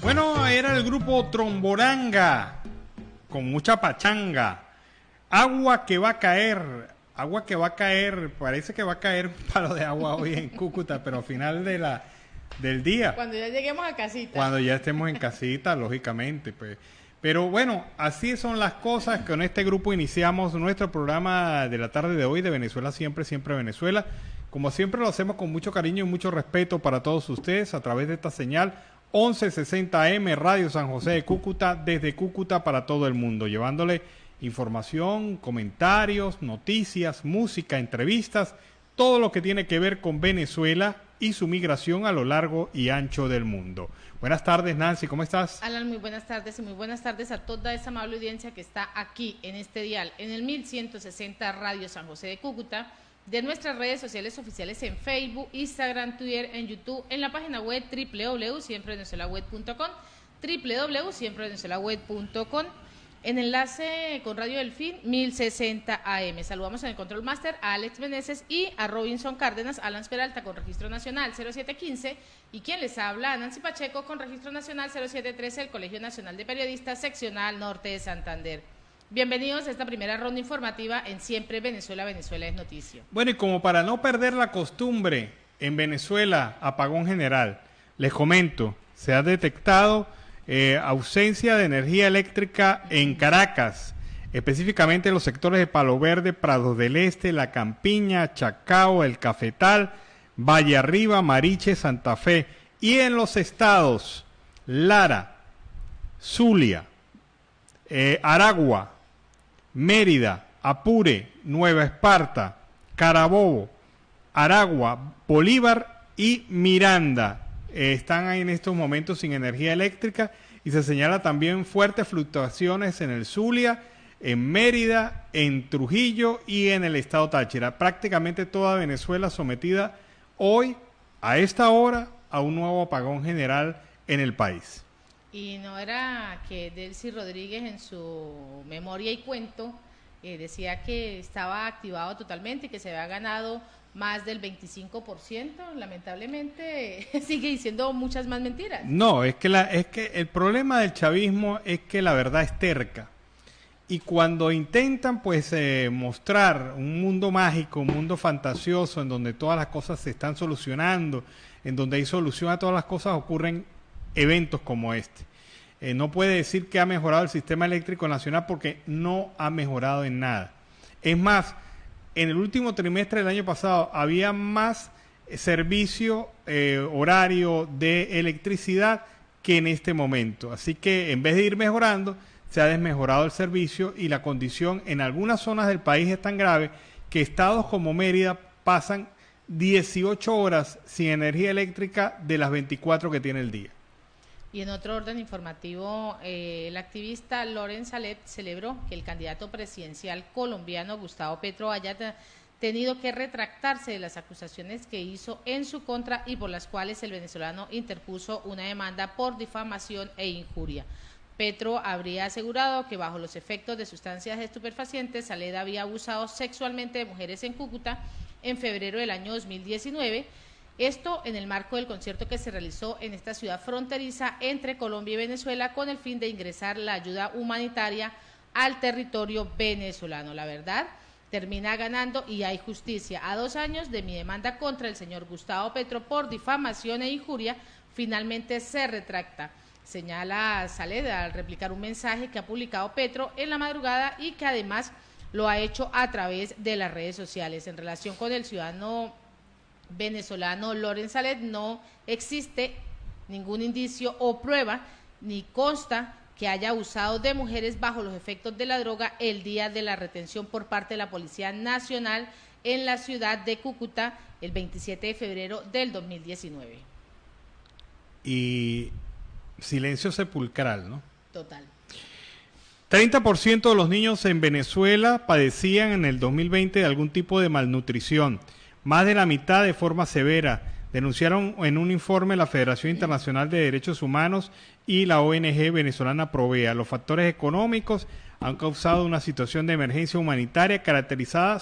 Bueno, era el grupo Tromboranga, con mucha pachanga. Agua que va a caer, parece que va a caer un palo de agua hoy en Cúcuta, pero al final del día. Cuando ya lleguemos a casita. Cuando ya estemos en casita, lógicamente, pues. Pero bueno, así son las cosas. Con este grupo iniciamos nuestro programa de la tarde de hoy de Venezuela Siempre, Siempre Venezuela. Como siempre lo hacemos con mucho cariño y mucho respeto para todos ustedes a través de esta señal 1160 AM Radio San José de Cúcuta, desde Cúcuta para todo el mundo, llevándole información, comentarios, noticias, música, entrevistas, todo lo que tiene que ver con Venezuela y su migración a lo largo y ancho del mundo. Buenas tardes, Nancy, ¿cómo estás? Alan, muy buenas tardes y muy buenas tardes a toda esa amable audiencia que está aquí en este dial, en el 1160 Radio San José de Cúcuta, de nuestras redes sociales oficiales en Facebook, Instagram, Twitter, en YouTube, en la página web www.siemprevenezuelaweb.com, www.siemprevenezuelaweb.com, en enlace con Radio Delfín 1060 AM. Saludamos en el Control Master a Alex Meneses y a Robinson Cárdenas, Alan Peralta con Registro Nacional 0715 y quien les habla, Nancy Pacheco con Registro Nacional 0713, el Colegio Nacional de Periodistas, Seccional Norte de Santander. Bienvenidos a esta primera ronda informativa en Siempre Venezuela, Venezuela es Noticia. Bueno, y como para no perder la costumbre, en Venezuela, apagón general, les comento, se ha detectado ausencia de energía eléctrica en Caracas, específicamente en los sectores de Palo Verde, Prados del Este, La Campiña, Chacao, El Cafetal, Valle Arriba, Mariche, Santa Fe, y en los estados Lara, Zulia, Aragua, Mérida, Apure, Nueva Esparta, Carabobo, Aragua, Bolívar y Miranda. Están ahí en estos momentos sin energía eléctrica y se señala también fuertes fluctuaciones en el Zulia, en Mérida, en Trujillo y en el estado Táchira. Prácticamente toda Venezuela sometida hoy, a esta hora, a un nuevo apagón general en el país. Y no era que Delcy Rodríguez en su memoria y cuento decía que estaba activado totalmente y que se había ganado más del 25%, lamentablemente sigue diciendo muchas más mentiras. No, es que el problema del chavismo es que la verdad es terca. Y cuando intentan pues mostrar un mundo mágico, un mundo fantasioso en donde todas las cosas se están solucionando, en donde hay solución a todas las cosas, ocurren eventos como este. No puede decir que ha mejorado el sistema eléctrico nacional porque no ha mejorado en nada. Es más, en el último trimestre del año pasado había más servicio horario de electricidad que en este momento. Así que en vez de ir mejorando, se ha desmejorado el servicio y la condición en algunas zonas del país es tan grave que estados como Mérida pasan 18 horas sin energía eléctrica de las 24 que tiene el día. Y en otro orden informativo, el activista Loren Salet celebró que el candidato presidencial colombiano Gustavo Petro haya tenido que retractarse de las acusaciones que hizo en su contra y por las cuales el venezolano interpuso una demanda por difamación e injuria. Petro habría asegurado que bajo los efectos de sustancias estupefacientes, Salet había abusado sexualmente de mujeres en Cúcuta en febrero del año 2019, esto en el marco del concierto que se realizó en esta ciudad fronteriza entre Colombia y Venezuela con el fin de ingresar la ayuda humanitaria al territorio venezolano. La verdad termina ganando y hay justicia. A 2 años de mi demanda contra el señor Gustavo Petro por difamación e injuria, finalmente se retracta, señala Salet al replicar un mensaje que ha publicado Petro en la madrugada y que además lo ha hecho a través de las redes sociales. En relación con el ciudadano venezolano Loren Salet, no existe ningún indicio o prueba ni consta que haya abusado de mujeres bajo los efectos de la droga el día de la retención por parte de la Policía Nacional en la ciudad de Cúcuta el 27 de febrero del 2019. Y silencio sepulcral, ¿no? Total. 30% de los niños en Venezuela padecían en el 2020 de algún tipo de malnutrición. Más de la mitad de forma severa, denunciaron en un informe la Federación Internacional de Derechos Humanos y la ONG venezolana Provea. Los factores económicos han causado una situación de emergencia humanitaria caracterizada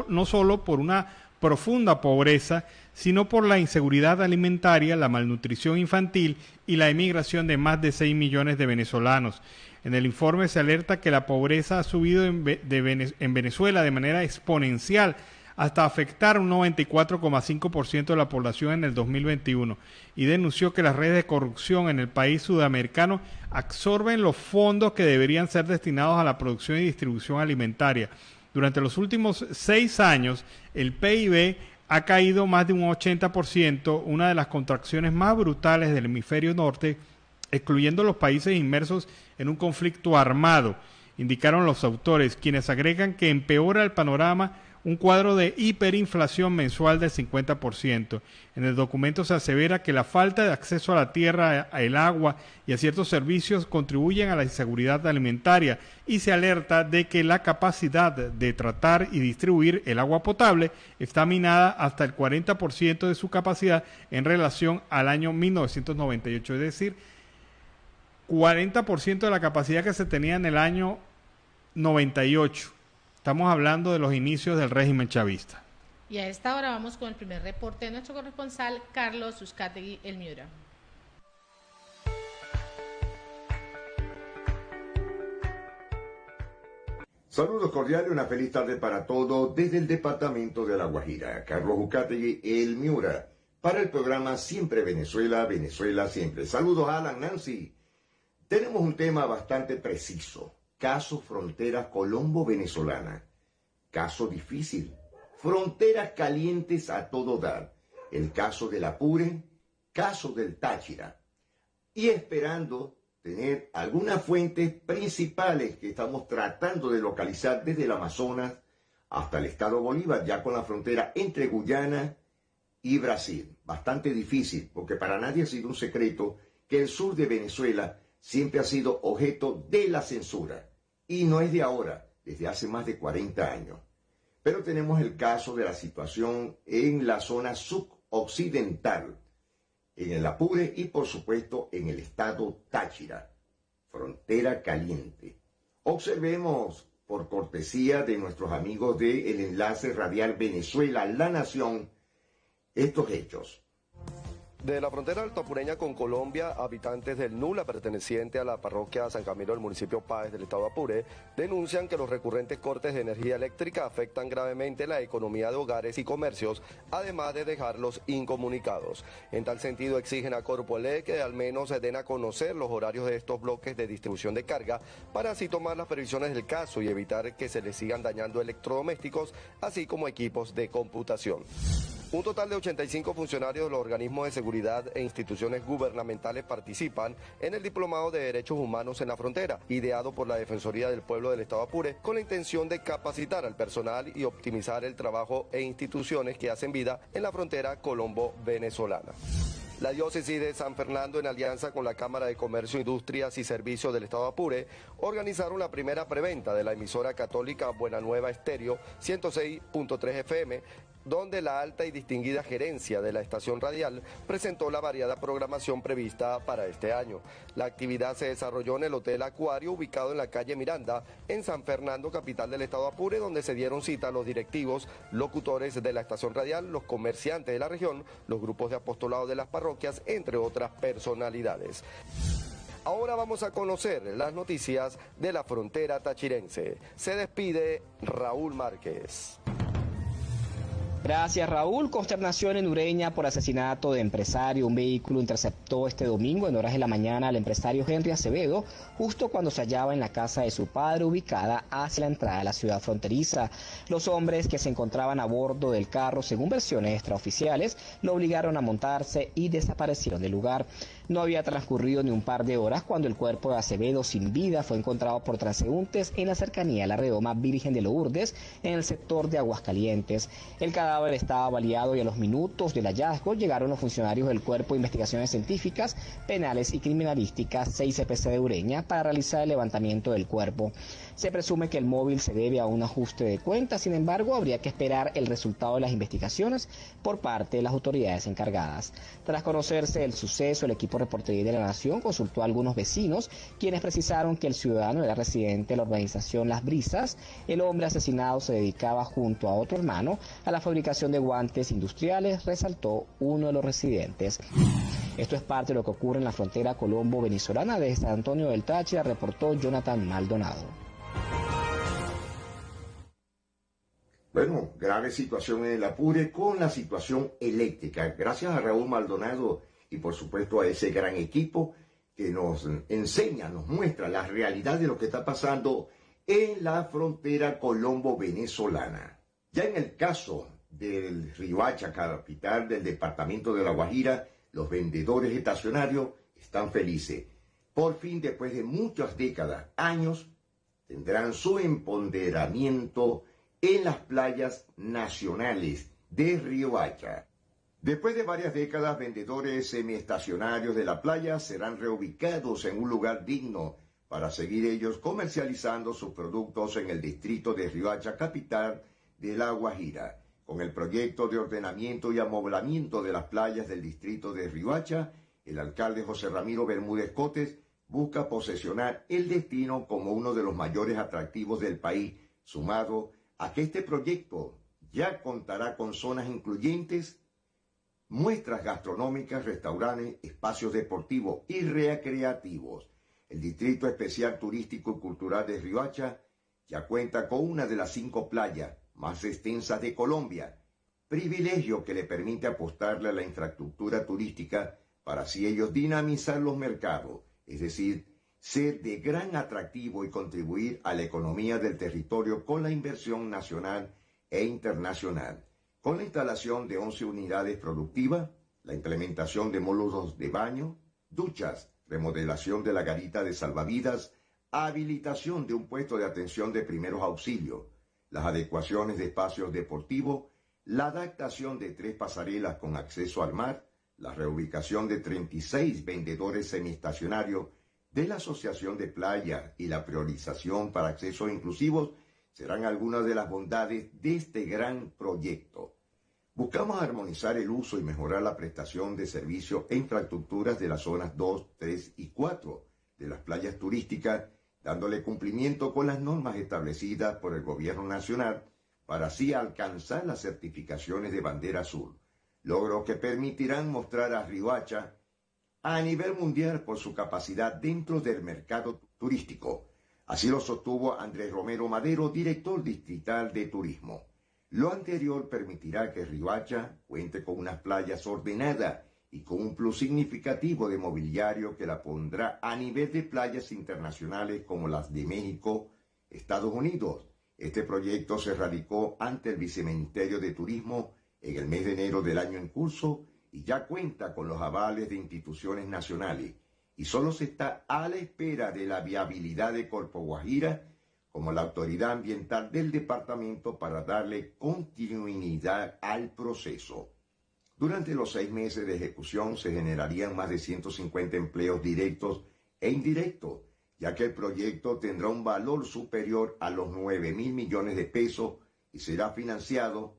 no solo por una profunda pobreza, sino por la inseguridad alimentaria, la malnutrición infantil y la emigración de más de 6 millones de venezolanos. En el informe se alerta que la pobreza ha subido en Venezuela de manera exponencial hasta afectar un 94,5% de la población en el 2021, y denunció que las redes de corrupción en el país sudamericano absorben los fondos que deberían ser destinados a la producción y distribución alimentaria. Durante los últimos 6 años, el PIB ha caído más de un 80%, una de las contracciones más brutales del hemisferio norte, excluyendo los países inmersos en un conflicto armado, indicaron los autores, quienes agregan que empeora el panorama un cuadro de hiperinflación mensual del 50%. En el documento se asevera que la falta de acceso a la tierra, el agua y a ciertos servicios contribuyen a la inseguridad alimentaria, y se alerta de que la capacidad de tratar y distribuir el agua potable está minada hasta el 40% de su capacidad en relación al año 1998, es decir, 40% de la capacidad que se tenía en el año 98. Estamos hablando de los inicios del régimen chavista. Y a esta hora vamos con el primer reporte de nuestro corresponsal Carlos Uzcategui, El Miura. Saludos cordiales, una feliz tarde para todos desde el departamento de La Guajira. Carlos Uzcategui, El Miura, para el programa Siempre Venezuela, Venezuela Siempre. Saludos a Alan, Nancy. Tenemos un tema bastante preciso. Caso frontera colombo-venezolana. Caso difícil. Fronteras calientes a todo dar. El caso del Apure, caso del Táchira. Y esperando tener algunas fuentes principales que estamos tratando de localizar desde el Amazonas hasta el estado Bolívar, ya con la frontera entre Guyana y Brasil. Bastante difícil, porque para nadie ha sido un secreto que el sur de Venezuela siempre ha sido objeto de la censura. Y no es de ahora, desde hace más de 40 años. Pero tenemos el caso de la situación en la zona sudoccidental, en el Apure y por supuesto en el estado Táchira, frontera caliente. Observemos, por cortesía de nuestros amigos del enlace radial Venezuela, La Nación, estos hechos. De la frontera altoapureña con Colombia, habitantes del Nula, perteneciente a la parroquia San Camilo del municipio Páez del estado Apure, denuncian que los recurrentes cortes de energía eléctrica afectan gravemente la economía de hogares y comercios, además de dejarlos incomunicados. En tal sentido, exigen a Corpoelec que al menos se den a conocer los horarios de estos bloques de distribución de carga para así tomar las previsiones del caso y evitar que se les sigan dañando electrodomésticos, así como equipos de computación. Un total de 85 funcionarios de los organismos de seguridad e instituciones gubernamentales participan en el Diplomado de Derechos Humanos en la Frontera, ideado por la Defensoría del Pueblo del Estado Apure, con la intención de capacitar al personal y optimizar el trabajo e instituciones que hacen vida en la frontera colombo-venezolana. La diócesis de San Fernando, en alianza con la Cámara de Comercio, Industrias y Servicios del Estado Apure, organizaron la primera preventa de la emisora católica Buena Nueva Estéreo 106.3 FM, donde la alta y distinguida gerencia de la estación radial presentó la variada programación prevista para este año. La actividad se desarrolló en el Hotel Acuario, ubicado en la calle Miranda, en San Fernando, capital del estado Apure, donde se dieron cita a los directivos, locutores de la estación radial, los comerciantes de la región, los grupos de apostolado de las parroquias, entre otras personalidades. Ahora vamos a conocer las noticias de la frontera tachirense. Se despide Raúl Márquez. Gracias, Raúl. Consternación en Ureña por asesinato de empresario. Un vehículo interceptó este domingo en horas de la mañana al empresario Henry Acevedo, justo cuando se hallaba en la casa de su padre, ubicada hacia la entrada de la ciudad fronteriza. Los hombres que se encontraban a bordo del carro, según versiones extraoficiales, lo obligaron a montarse y desaparecieron del lugar. No había transcurrido ni un par de horas cuando el cuerpo de Acevedo sin vida fue encontrado por transeúntes en la cercanía de la redoma Virgen de Lourdes, en el sector de Aguascalientes. El cadáver estaba baleado y a los minutos del hallazgo llegaron los funcionarios del Cuerpo de Investigaciones Científicas, Penales y Criminalísticas 6CPC de Ureña para realizar el levantamiento del cuerpo. Se presume que el móvil se debe a un ajuste de cuentas, sin embargo, habría que esperar el resultado de las investigaciones por parte de las autoridades encargadas. Tras conocerse el suceso, el equipo Reportería de la Nación consultó a algunos vecinos, quienes precisaron que el ciudadano era residente de la urbanización Las Brisas. El hombre asesinado se dedicaba junto a otro hermano a la fabricación de guantes industriales, resaltó uno de los residentes. Esto es parte de lo que ocurre en la frontera colombo-venezolana. Desde San Antonio del Táchira reportó Jonathan Maldonado. Bueno, grave situación en el Apure con la situación eléctrica. Gracias a Raúl Maldonado y por supuesto a ese gran equipo que nos enseña, nos muestra la realidad de lo que está pasando en la frontera colombo-venezolana. Ya en el caso del Riohacha, capital del departamento de La Guajira, los vendedores estacionarios están felices. Por fin, después de muchas décadas, años, tendrán su empoderamiento en las playas nacionales de Riohacha. Después de varias décadas, vendedores semiestacionarios de la playa serán reubicados en un lugar digno para seguir ellos comercializando sus productos en el distrito de Riohacha, capital de La Guajira. Con el proyecto de ordenamiento y amoblamiento de las playas del distrito de Riohacha, el alcalde José Ramiro Bermúdez Cotes busca posesionar el destino como uno de los mayores atractivos del país, sumado a que este proyecto ya contará con zonas incluyentes, muestras gastronómicas, restaurantes, espacios deportivos y recreativos. El Distrito Especial Turístico y Cultural de Riohacha ya cuenta con una de las 5 playas más extensas de Colombia, privilegio que le permite apostarle a la infraestructura turística para así ellos dinamizar los mercados, es decir, ser de gran atractivo y contribuir a la economía del territorio con la inversión nacional e internacional, con la instalación de 11 unidades productivas, la implementación de módulos de baño, duchas, remodelación de la garita de salvavidas, habilitación de un puesto de atención de primeros auxilios, las adecuaciones de espacios deportivos, la adaptación de 3 pasarelas con acceso al mar, la reubicación de 36 vendedores semiestacionarios de la Asociación de Playa y la priorización para accesos inclusivos serán algunas de las bondades de este gran proyecto. Buscamos armonizar el uso y mejorar la prestación de servicios e infraestructuras de las zonas 2, 3 y 4 de las playas turísticas, dándole cumplimiento con las normas establecidas por el Gobierno Nacional para así alcanzar las certificaciones de bandera azul, logros que permitirán mostrar a Riohacha a nivel mundial por su capacidad dentro del mercado turístico. Así lo sostuvo Andrés Romero Madero, director distrital de turismo. Lo anterior permitirá que Riohacha cuente con unas playas ordenadas y con un plus significativo de mobiliario que la pondrá a nivel de playas internacionales como las de México, Estados Unidos. Este proyecto se radicó ante el Viceministerio de Turismo en el mes de enero del año en curso y ya cuenta con los avales de instituciones nacionales y solo se está a la espera de la viabilidad de Corpo Guajira como la autoridad ambiental del departamento para darle continuidad al proceso. Durante los 6 meses de ejecución se generarían más de 150 empleos directos e indirectos, ya que el proyecto tendrá un valor superior a los 9.000 millones de pesos y será financiado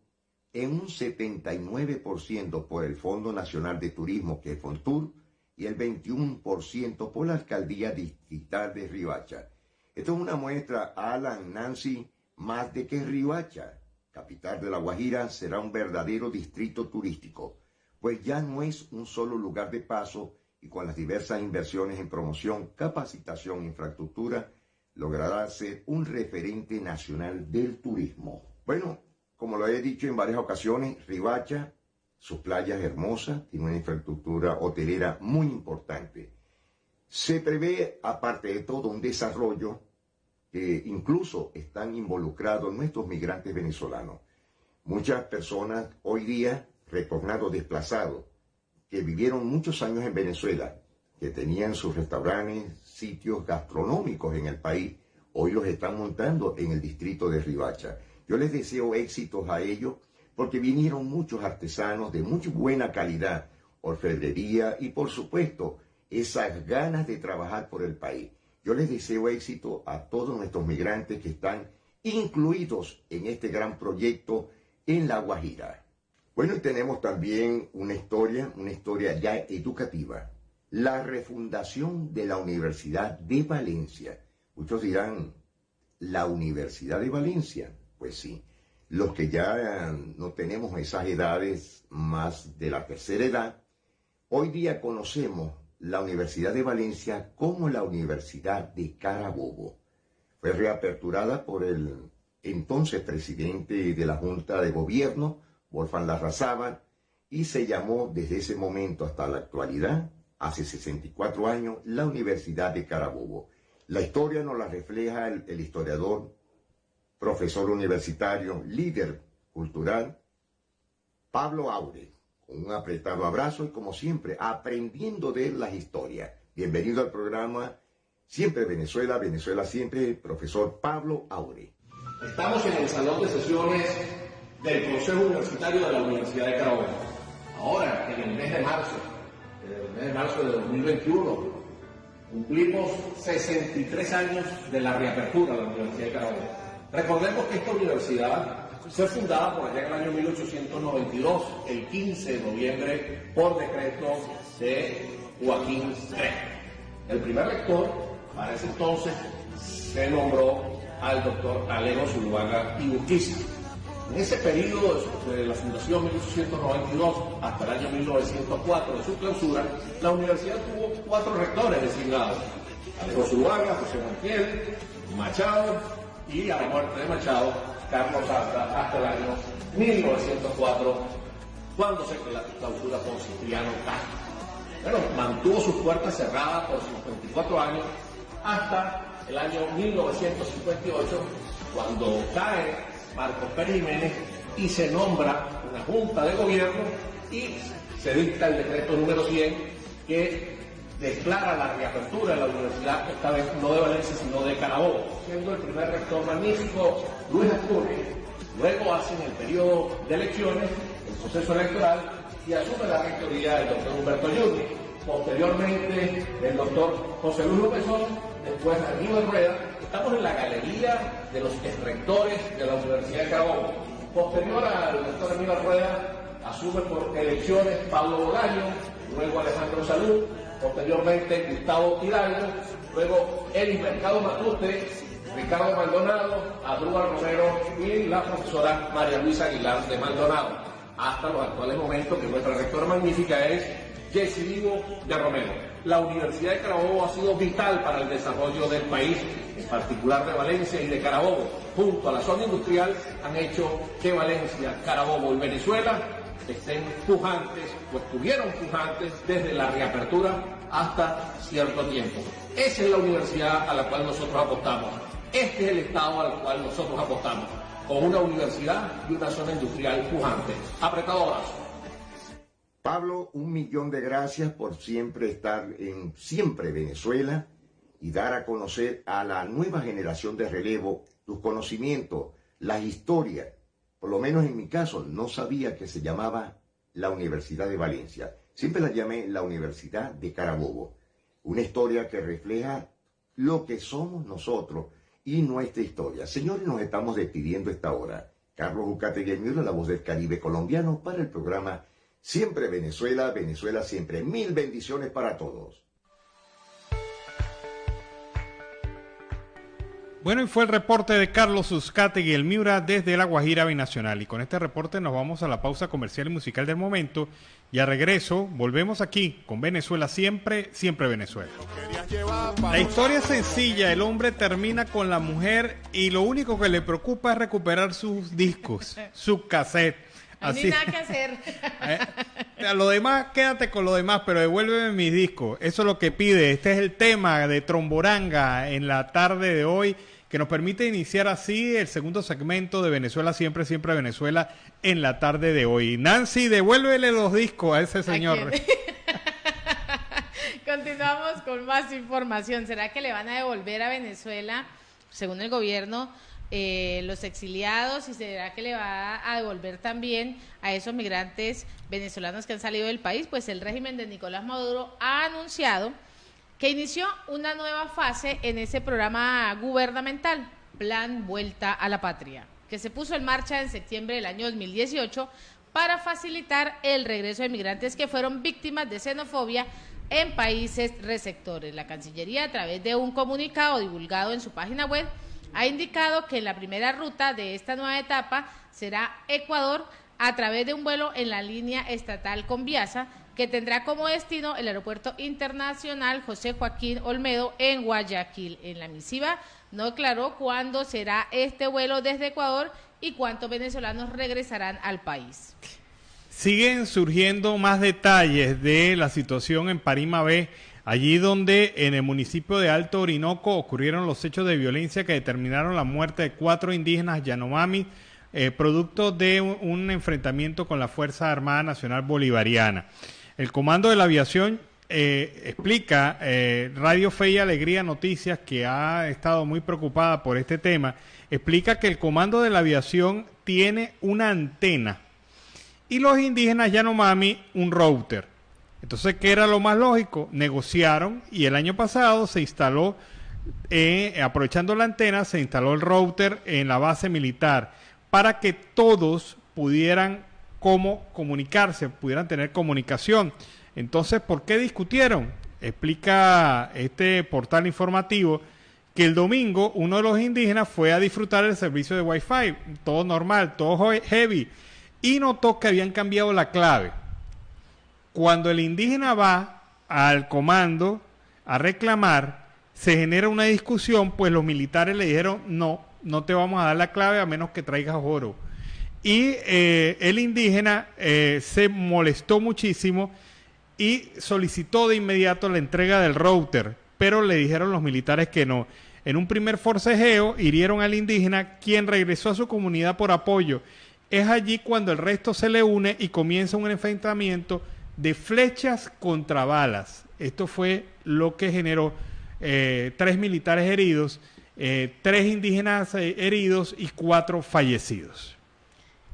en un 79% por el Fondo Nacional de Turismo, que es Fontur, y el 21% por la Alcaldía Distrital de Riohacha. Esto es una muestra, Alan, Nancy, más de que Riohacha, capital de La Guajira, será un verdadero distrito turístico, pues ya no es un solo lugar de paso y con las diversas inversiones en promoción, capacitación e infraestructura, logrará ser un referente nacional del turismo. Bueno, como lo he dicho en varias ocasiones, Riohacha, sus playas hermosas, tiene una infraestructura hotelera muy importante. Se prevé, aparte de todo, un desarrollo que incluso están involucrados nuestros migrantes venezolanos. Muchas personas hoy día, retornados desplazados, que vivieron muchos años en Venezuela, que tenían sus restaurantes, sitios gastronómicos en el país, hoy los están montando en el distrito de Riohacha. Yo les deseo éxitos a ellos porque vinieron muchos artesanos de muy buena calidad, orfebrería y por supuesto esas ganas de trabajar por el país. Yo les deseo éxito a todos nuestros migrantes que están incluidos en este gran proyecto en La Guajira. Bueno, y tenemos también una historia ya educativa. la refundación de la Universidad de Valencia. Muchos dirán, ¿la Universidad de Valencia? Pues sí, los que ya no tenemos esas edades más de la tercera edad, hoy día conocemos la Universidad de Valencia como la Universidad de Carabobo. Fue reaperturada por el entonces presidente de la Junta de Gobierno, Wolfgang Larrazábal, y se llamó desde ese momento hasta la actualidad, hace 64 años, la Universidad de Carabobo. La historia nos la refleja el historiador, profesor universitario, líder cultural, Pablo Aure, con un apretado abrazo y como siempre, aprendiendo de las historias. Bienvenido al programa Siempre Venezuela, Venezuela Siempre, profesor Pablo Aure. Estamos en el salón de sesiones del Consejo Universitario de la Universidad de Carabobo. Ahora, en el mes de marzo de 2021, cumplimos 63 años de la reapertura de la Universidad de Carabobo. Recordemos que esta universidad fue fundada por allá en el año 1892, el 15 de noviembre, por decreto de Joaquín III. El primer rector, para ese entonces, se nombró al doctor Alejo Zuluaga y Urquiza. En ese periodo de la fundación 1892 hasta el año 1904 de su clausura, la universidad tuvo 4 rectores designados: Alejo Zuluaga, José Montiel, Machado y, a la muerte de Machado, Carlos hasta el año 1904, cuando se clausura por Cipriano Castro. Bueno, mantuvo sus puertas cerradas por 54 años hasta el año 1958, cuando cae Marcos Pérez Jiménez y se nombra una junta de gobierno y se dicta el decreto número 100 que declara la reapertura de la universidad, esta vez no de Valencia sino de Carabobo, siendo el primer rector magnífico Luis Asturias. Luego hacen el periodo de elecciones, el proceso electoral, y asume la rectoría el doctor Humberto Yuni. Posteriormente el doctor José Luis Lópezón, después Aníbal Rueda. Estamos en la galería de los rectores de la Universidad de Carabobo. Posterior al doctor Aníbal Rueda, asume por elecciones Pablo Bolaño, luego Alejandro Salud, posteriormente Gustavo Hidalgo, luego Elis Mercado Matute, Ricardo Maldonado, Adrúbal Romero y la profesora María Luisa Aguilar de Maldonado, hasta los actuales momentos que nuestra rectora magnífica es Jessy Vivo de Romero. La Universidad de Carabobo ha sido vital para el desarrollo del país, en particular de Valencia y de Carabobo. Junto a la zona industrial han hecho que Valencia, Carabobo y Venezuela estén pujantes o estuvieron pujantes desde la reapertura hasta cierto tiempo. Esa es la universidad a la cual nosotros apostamos. Este es el Estado al cual nosotros apostamos, con una universidad y una zona industrial pujante. Apretado abrazo. Pablo, 1.000.000 de gracias por siempre estar en Siempre Venezuela y dar a conocer a la nueva generación de relevo tus conocimientos, la historia. Por lo menos en mi caso, no sabía que se llamaba la Universidad de Valencia. Siempre la llamé la Universidad de Carabobo. Una historia que refleja lo que somos nosotros y nuestra historia. Señores, nos estamos despidiendo esta hora. Carlos Ucategui Miura, la voz del Caribe colombiano, para el programa Siempre Venezuela, Venezuela Siempre. 1000 bendiciones para todos. Bueno, y fue el reporte de Carlos Uzcategui el Miura desde La Guajira Binacional. Y con este reporte nos vamos a la pausa comercial y musical del momento. Y a regreso, volvemos aquí con Venezuela Siempre, Siempre Venezuela. La historia es sencilla. El hombre termina con la mujer y lo único que le preocupa es recuperar sus discos, sus cassettes. Así. No hay nada que hacer. A lo demás, quédate con lo demás, pero devuélveme mis discos. Eso es lo que pide. Este es el tema de Tromboranga en la tarde de hoy, que nos permite iniciar así el segundo segmento de Venezuela Siempre, Siempre Venezuela en la tarde de hoy. Nancy, devuélvele los discos a ese señor. Continuamos con más información. ¿Será que le van a devolver a Venezuela, según el gobierno, los exiliados, y será que le va a devolver también a esos migrantes venezolanos que han salido del país? Pues el régimen de Nicolás Maduro ha anunciado que inició una nueva fase en ese programa gubernamental, Plan Vuelta a la Patria, que se puso en marcha en septiembre del año 2018 para facilitar el regreso de migrantes que fueron víctimas de xenofobia en países receptores. La Cancillería, a través de un comunicado divulgado en su página web, ha indicado que la primera ruta de esta nueva etapa será Ecuador a través de un vuelo en la línea estatal Conviasa, que tendrá como destino el Aeropuerto Internacional José Joaquín Olmedo en Guayaquil. En la misiva no aclaró cuándo será este vuelo desde Ecuador y cuántos venezolanos regresarán al país. Siguen surgiendo más detalles de la situación en Parimabé, allí donde en el municipio de Alto Orinoco ocurrieron los hechos de violencia que determinaron la muerte de 4 indígenas Yanomami, producto de un enfrentamiento con la Fuerza Armada Nacional Bolivariana. El Comando de la Aviación explica, Radio Fe y Alegría Noticias, que ha estado muy preocupada por este tema, explica que el Comando de la Aviación tiene una antena y los indígenas Yanomami un router. Entonces, ¿qué era lo más lógico? Negociaron y el año pasado se instaló, aprovechando la antena, se instaló el router en la base militar para que todos pudieran comunicarse, pudieran tener comunicación. Entonces, ¿por qué discutieron? Explica este portal informativo que el domingo uno de los indígenas fue a disfrutar el servicio de Wi-Fi, todo normal, todo heavy, y notó que habían cambiado la clave. Cuando el indígena va al comando a reclamar, se genera una discusión, pues los militares le dijeron, no te vamos a dar la clave a menos que traigas oro. Y el indígena se molestó muchísimo y solicitó de inmediato la entrega del router, pero le dijeron los militares que no. En un primer forcejeo hirieron al indígena, quien regresó a su comunidad por apoyo. Es allí cuando el resto se le une y comienza un enfrentamiento de flechas contra balas. Esto fue lo que generó 3 militares heridos, 3 indígenas heridos y 4 fallecidos.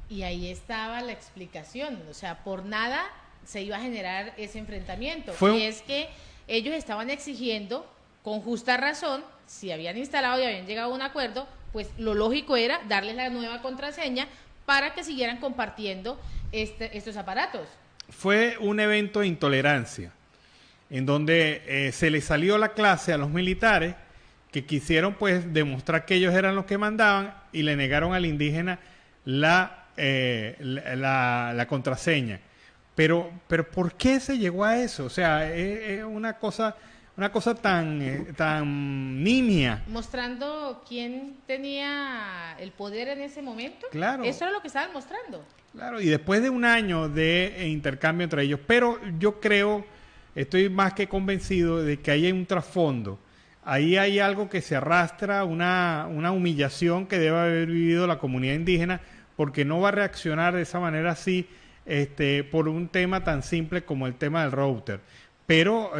Y ahí estaba la explicación, o sea, por nada se iba a generar ese enfrentamiento. Y es que ellos estaban exigiendo, con justa razón, si habían instalado y habían llegado a un acuerdo, pues lo lógico era darles la nueva contraseña para que siguieran compartiendo estos aparatos. Fue un evento de intolerancia, en donde se les salió la clase a los militares que quisieron pues demostrar que ellos eran los que mandaban y le negaron al indígena la contraseña. Pero ¿por qué se llegó a eso? O sea, es una cosa tan nimia. Mostrando quién tenía el poder en ese momento. Claro. Eso era lo que estaban mostrando. Claro, y después de un año de intercambio entre ellos. Pero yo creo, estoy más que convencido de que ahí hay un trasfondo. Ahí hay algo que se arrastra, una humillación que debe haber vivido la comunidad indígena, porque no va a reaccionar de esa manera así por un tema tan simple como el tema del router. Pero,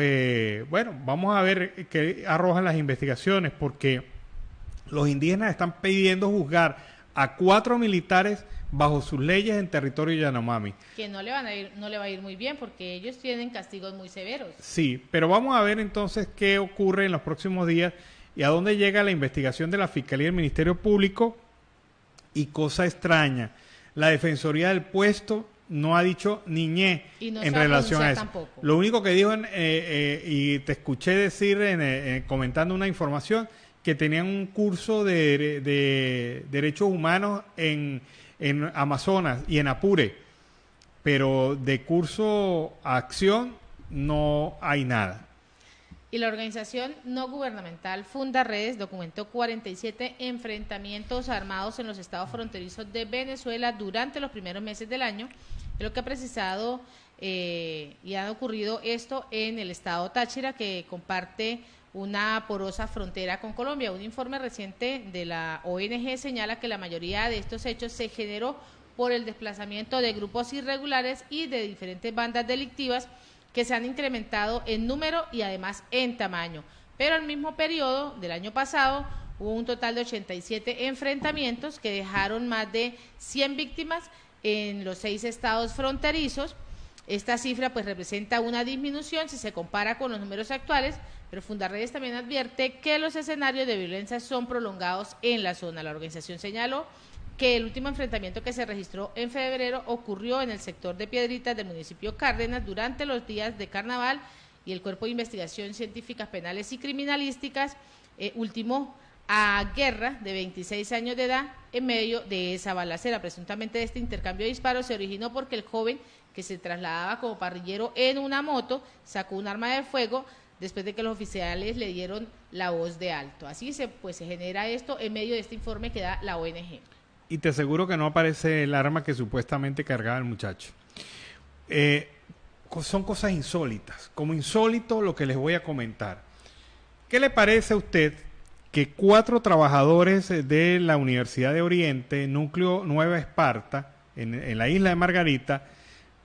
bueno, vamos a ver qué arrojan las investigaciones, porque los indígenas están pidiendo juzgar a 4 militares bajo sus leyes en territorio Yanomami. Que no le va a ir muy bien, porque ellos tienen castigos muy severos. Sí, pero vamos a ver entonces qué ocurre en los próximos días y a dónde llega la investigación de la Fiscalía y el Ministerio Público. Y cosa extraña, la Defensoría del Puesto no ha dicho ni ñe en relación a eso. Tampoco. Lo único que dijo, y te escuché decir comentando una información, que tenían un curso de derechos humanos en Amazonas y en Apure, pero de curso a acción no hay nada. Y la organización no gubernamental Fundaredes documentó 47 enfrentamientos armados en los estados fronterizos de Venezuela durante los primeros meses del año, es lo que ha precisado, y ha ocurrido esto en el estado Táchira, que comparte una porosa frontera con Colombia. Un informe reciente de la ONG señala que la mayoría de estos hechos se generó por el desplazamiento de grupos irregulares y de diferentes bandas delictivas que se han incrementado en número y además en tamaño. Pero al mismo periodo del año pasado hubo un total de 87 enfrentamientos que dejaron más de 100 víctimas en los 6 estados fronterizos. Esta cifra pues representa una disminución si se compara con los números actuales, pero Fundaredes también advierte que los escenarios de violencia son prolongados en la zona. La organización señaló que el último enfrentamiento que se registró en febrero ocurrió en el sector de Piedritas del municipio Cárdenas durante los días de carnaval y el Cuerpo de Investigación Científicas Penales y Criminalísticas ultimó a Guerra, de 26 años de edad, en medio de esa balacera. Presuntamente este intercambio de disparos se originó porque el joven, que se trasladaba como parrillero en una moto, sacó un arma de fuego después de que los oficiales le dieron la voz de alto. Así se genera esto en medio de este informe que da la ONG. Y te aseguro que no aparece el arma que supuestamente cargaba el muchacho. Son cosas insólitas. Como insólito lo que les voy a comentar. ¿Qué le parece a usted que 4 trabajadores de la Universidad de Oriente, Núcleo Nueva Esparta, en la isla de Margarita,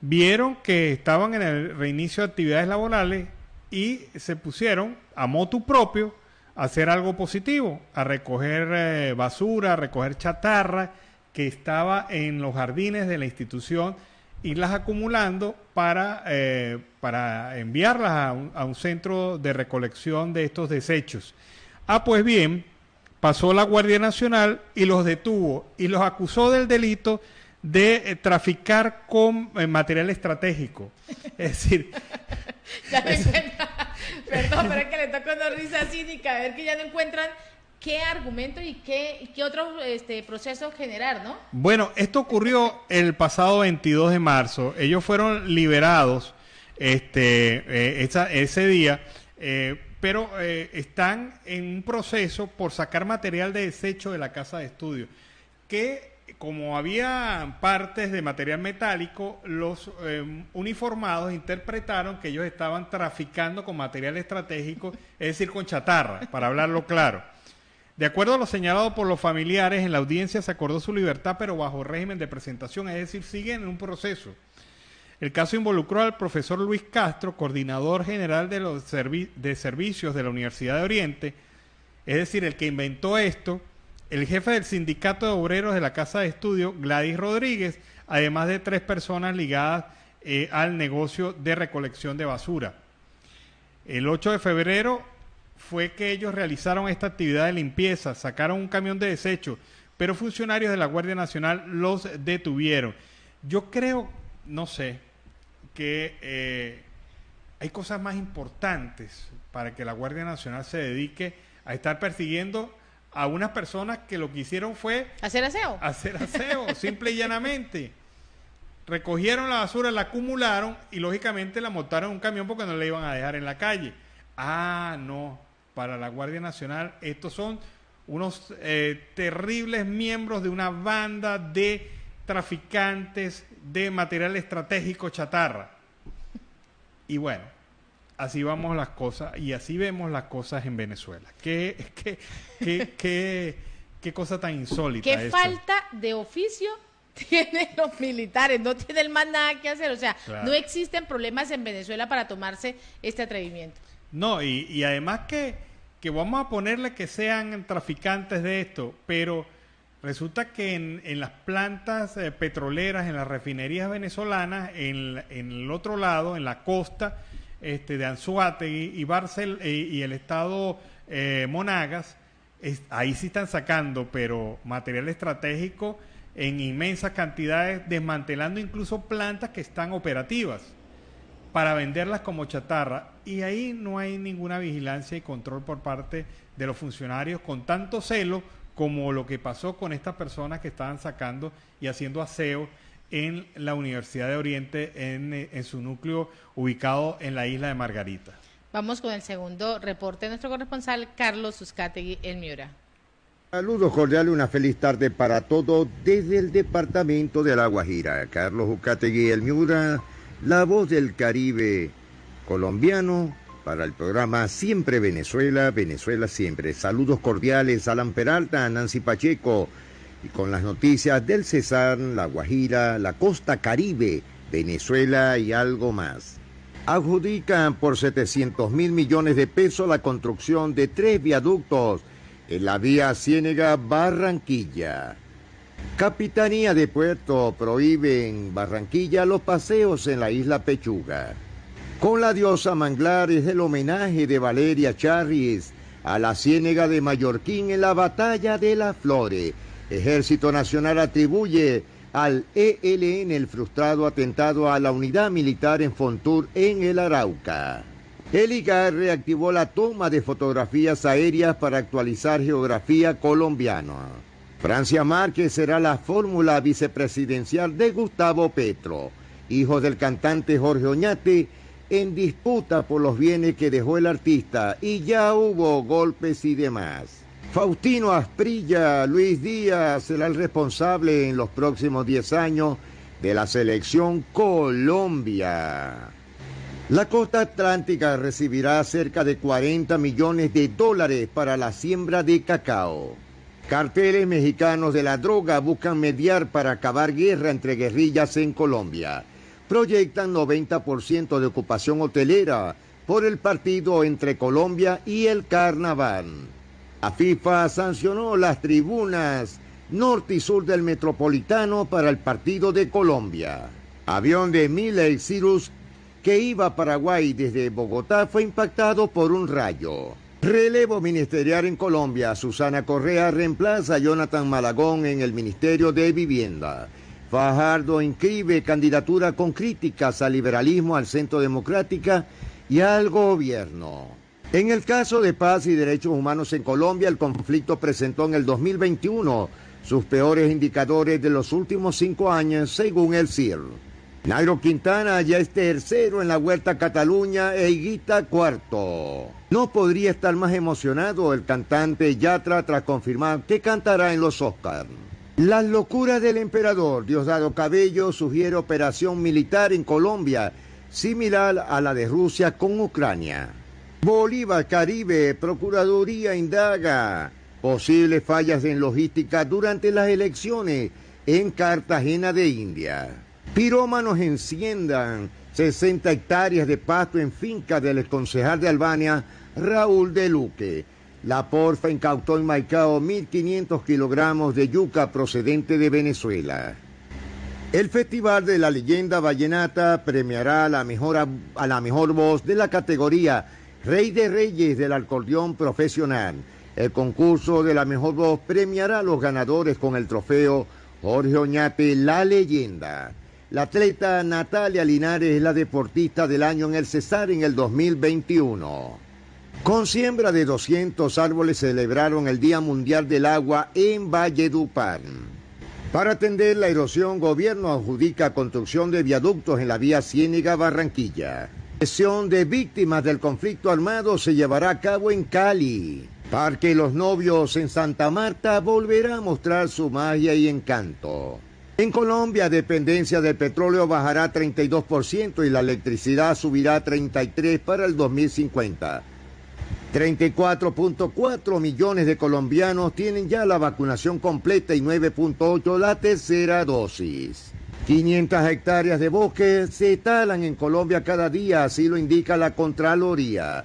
vieron que estaban en el reinicio de actividades laborales y se pusieron a motu propio a hacer algo positivo, a recoger basura, a recoger chatarra que estaba en los jardines de la institución, irlas acumulando para enviarlas a un centro de recolección de estos desechos? Pues bien, pasó la Guardia Nacional y los detuvo y los acusó del delito de traficar con material estratégico. Es decir... Ya me perdón, pero es que le toca una risa cínica, a ver que ya no encuentran qué argumento y qué otro proceso generar, ¿no? Bueno, esto ocurrió el pasado 22 de marzo. Ellos fueron liberados ese día, pero están en un proceso por sacar material de desecho de la casa de estudio, que como había partes de material metálico, los uniformados interpretaron que ellos estaban traficando con material estratégico, es decir, con chatarra, para hablarlo claro. De acuerdo a lo señalado por los familiares, en la audiencia se acordó su libertad, pero bajo régimen de presentación, es decir, siguen en un proceso. El caso involucró al profesor Luis Castro, coordinador general de los servicios de la Universidad de Oriente, es decir, el que inventó esto, el jefe del sindicato de obreros de la Casa de Estudio, Gladys Rodríguez, además de 3 personas ligadas al negocio de recolección de basura. El 8 de febrero fue que ellos realizaron esta actividad de limpieza, sacaron un camión de desechos, pero funcionarios de la Guardia Nacional los detuvieron. Yo creo, no sé, que hay cosas más importantes para que la Guardia Nacional se dedique a estar persiguiendo a unas personas que lo que hicieron fue... ¿Hacer aseo? Hacer aseo, simple y llanamente. Recogieron la basura, la acumularon y lógicamente la montaron en un camión porque no la iban a dejar en la calle. No, para la Guardia Nacional estos son unos terribles miembros de una banda de traficantes de material estratégico chatarra. Y bueno, así vamos las cosas y así vemos las cosas en Venezuela. ¿Qué cosa tan insólita? ¿Qué falta de oficio tienen los militares? No tienen más nada que hacer. O sea, claro, no existen problemas en Venezuela para tomarse este atrevimiento. No, y además que vamos a ponerle que sean traficantes de esto, pero resulta que en las plantas petroleras, en las refinerías venezolanas, en el otro lado, en la costa de Anzoátegui y el estado Monagas, ahí sí están sacando, pero material estratégico en inmensas cantidades, desmantelando incluso plantas que están operativas para venderlas como chatarra, y ahí no hay ninguna vigilancia y control por parte de los funcionarios con tanto celo como lo que pasó con estas personas que estaban sacando y haciendo aseo en la Universidad de Oriente, en su núcleo ubicado en la isla de Margarita. Vamos con el segundo reporte de nuestro corresponsal, Carlos Uzcategui, El Miura. Saludos cordiales, una feliz tarde para todos desde el departamento de La Guajira. Carlos Uzcategui, El Miura, la voz del Caribe colombiano, para el programa Siempre Venezuela, Venezuela Siempre. Saludos cordiales a Alan Peralta, a Nancy Pacheco, y con las noticias del Cesar, La Guajira, la costa Caribe, Venezuela y algo más. Adjudican por 700 mil millones de pesos la construcción de 3 viaductos en la vía Ciénega-Barranquilla. Capitanía de Puerto prohíbe en Barranquilla los paseos en la isla Pechuga. Con la diosa Manglares, el homenaje de Valeria Charris a la Ciénega de Mallorquín en la Batalla de las Flores. Ejército Nacional atribuye al ELN el frustrado atentado a la unidad militar en Fontur, en el Arauca. El IGAR reactivó la toma de fotografías aéreas para actualizar geografía colombiana. Francia Márquez será la fórmula vicepresidencial de Gustavo Petro, hijo del cantante Jorge Oñate, en disputa por los bienes que dejó el artista, y ya hubo golpes y demás. Faustino Asprilla, Luis Díaz será el responsable en los próximos 10 años de la selección Colombia. La costa atlántica recibirá cerca de 40 millones de dólares para la siembra de cacao. Carteles mexicanos de la droga buscan mediar para acabar guerra entre guerrillas en Colombia. Proyectan 90% de ocupación hotelera por el partido entre Colombia y el Carnaval. La FIFA sancionó las tribunas norte y sur del Metropolitano para el partido de Colombia. Avión de Miley Cyrus que iba a Paraguay desde Bogotá fue impactado por un rayo. Relevo ministerial en Colombia. Susana Correa reemplaza a Jonathan Malagón en el Ministerio de Vivienda. Fajardo inscribe candidatura con críticas al liberalismo, al Centro Democrática y al gobierno. En el caso de paz y derechos humanos en Colombia, el conflicto presentó en el 2021 sus peores indicadores de los últimos 5 años, según el CIR. Nairo Quintana ya es tercero en la Vuelta a Cataluña e Higuita cuarto. No podría estar más emocionado el cantante Yatra tras confirmar que cantará en los Oscars. Las locuras del emperador Diosdado Cabello sugiere operación militar en Colombia, similar a la de Rusia con Ucrania. Bolívar Caribe, Procuraduría indaga posibles fallas en logística durante las elecciones en Cartagena de India. Pirómanos enciendan 60 hectáreas de pasto en finca del exconcejal de Albania, Raúl de Luque. La Porfa incautó en Maicao 1.500 kilogramos de yuca procedente de Venezuela. El Festival de la Leyenda Vallenata premiará a la mejor voz de la categoría Rey de Reyes del acordeón profesional. El concurso de la mejor voz premiará a los ganadores con el trofeo Jorge Oñate, la leyenda. La atleta Natalia Linares es la deportista del año en el Cesar en el 2021. Con siembra de 200 árboles celebraron el Día Mundial del Agua en Valledupar. Para atender la erosión, gobierno adjudica construcción de viaductos en la vía Ciénega-Barranquilla. Sesión de víctimas del conflicto armado se llevará a cabo en Cali. Parque Los Novios en Santa Marta volverá a mostrar su magia y encanto. En Colombia, dependencia del petróleo bajará 32% y la electricidad subirá 33% para el 2050. 34.4 millones de colombianos tienen ya la vacunación completa y 9.8 la tercera dosis. 500 hectáreas de bosque se talan en Colombia cada día, así lo indica la Contraloría.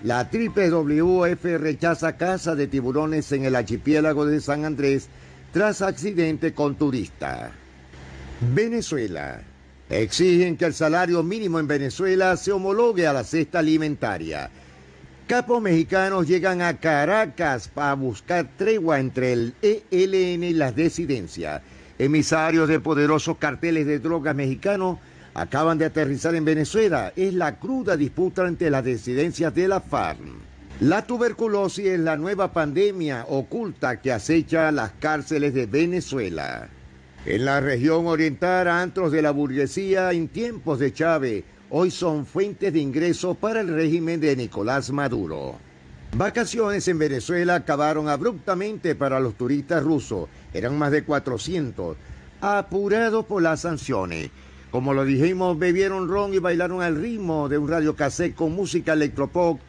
La WWF rechaza caza de tiburones en el archipiélago de San Andrés tras accidente con turista. Venezuela. Exigen que el salario mínimo en Venezuela se homologue a la cesta alimentaria. Capos mexicanos llegan a Caracas para buscar tregua entre el ELN y las disidencias. Emisarios de poderosos carteles de drogas mexicanos acaban de aterrizar en Venezuela. Es la cruda disputa entre las disidencias de la FARC. La tuberculosis es la nueva pandemia oculta que acecha las cárceles de Venezuela. En la región oriental, antros de la burguesía en tiempos de Chávez hoy son fuentes de ingresos para el régimen de Nicolás Maduro. Vacaciones en Venezuela acabaron abruptamente para los turistas rusos. Eran más de 400, apurados por las sanciones. Como lo dijimos, bebieron ron y bailaron al ritmo de un radiocassette con música electropop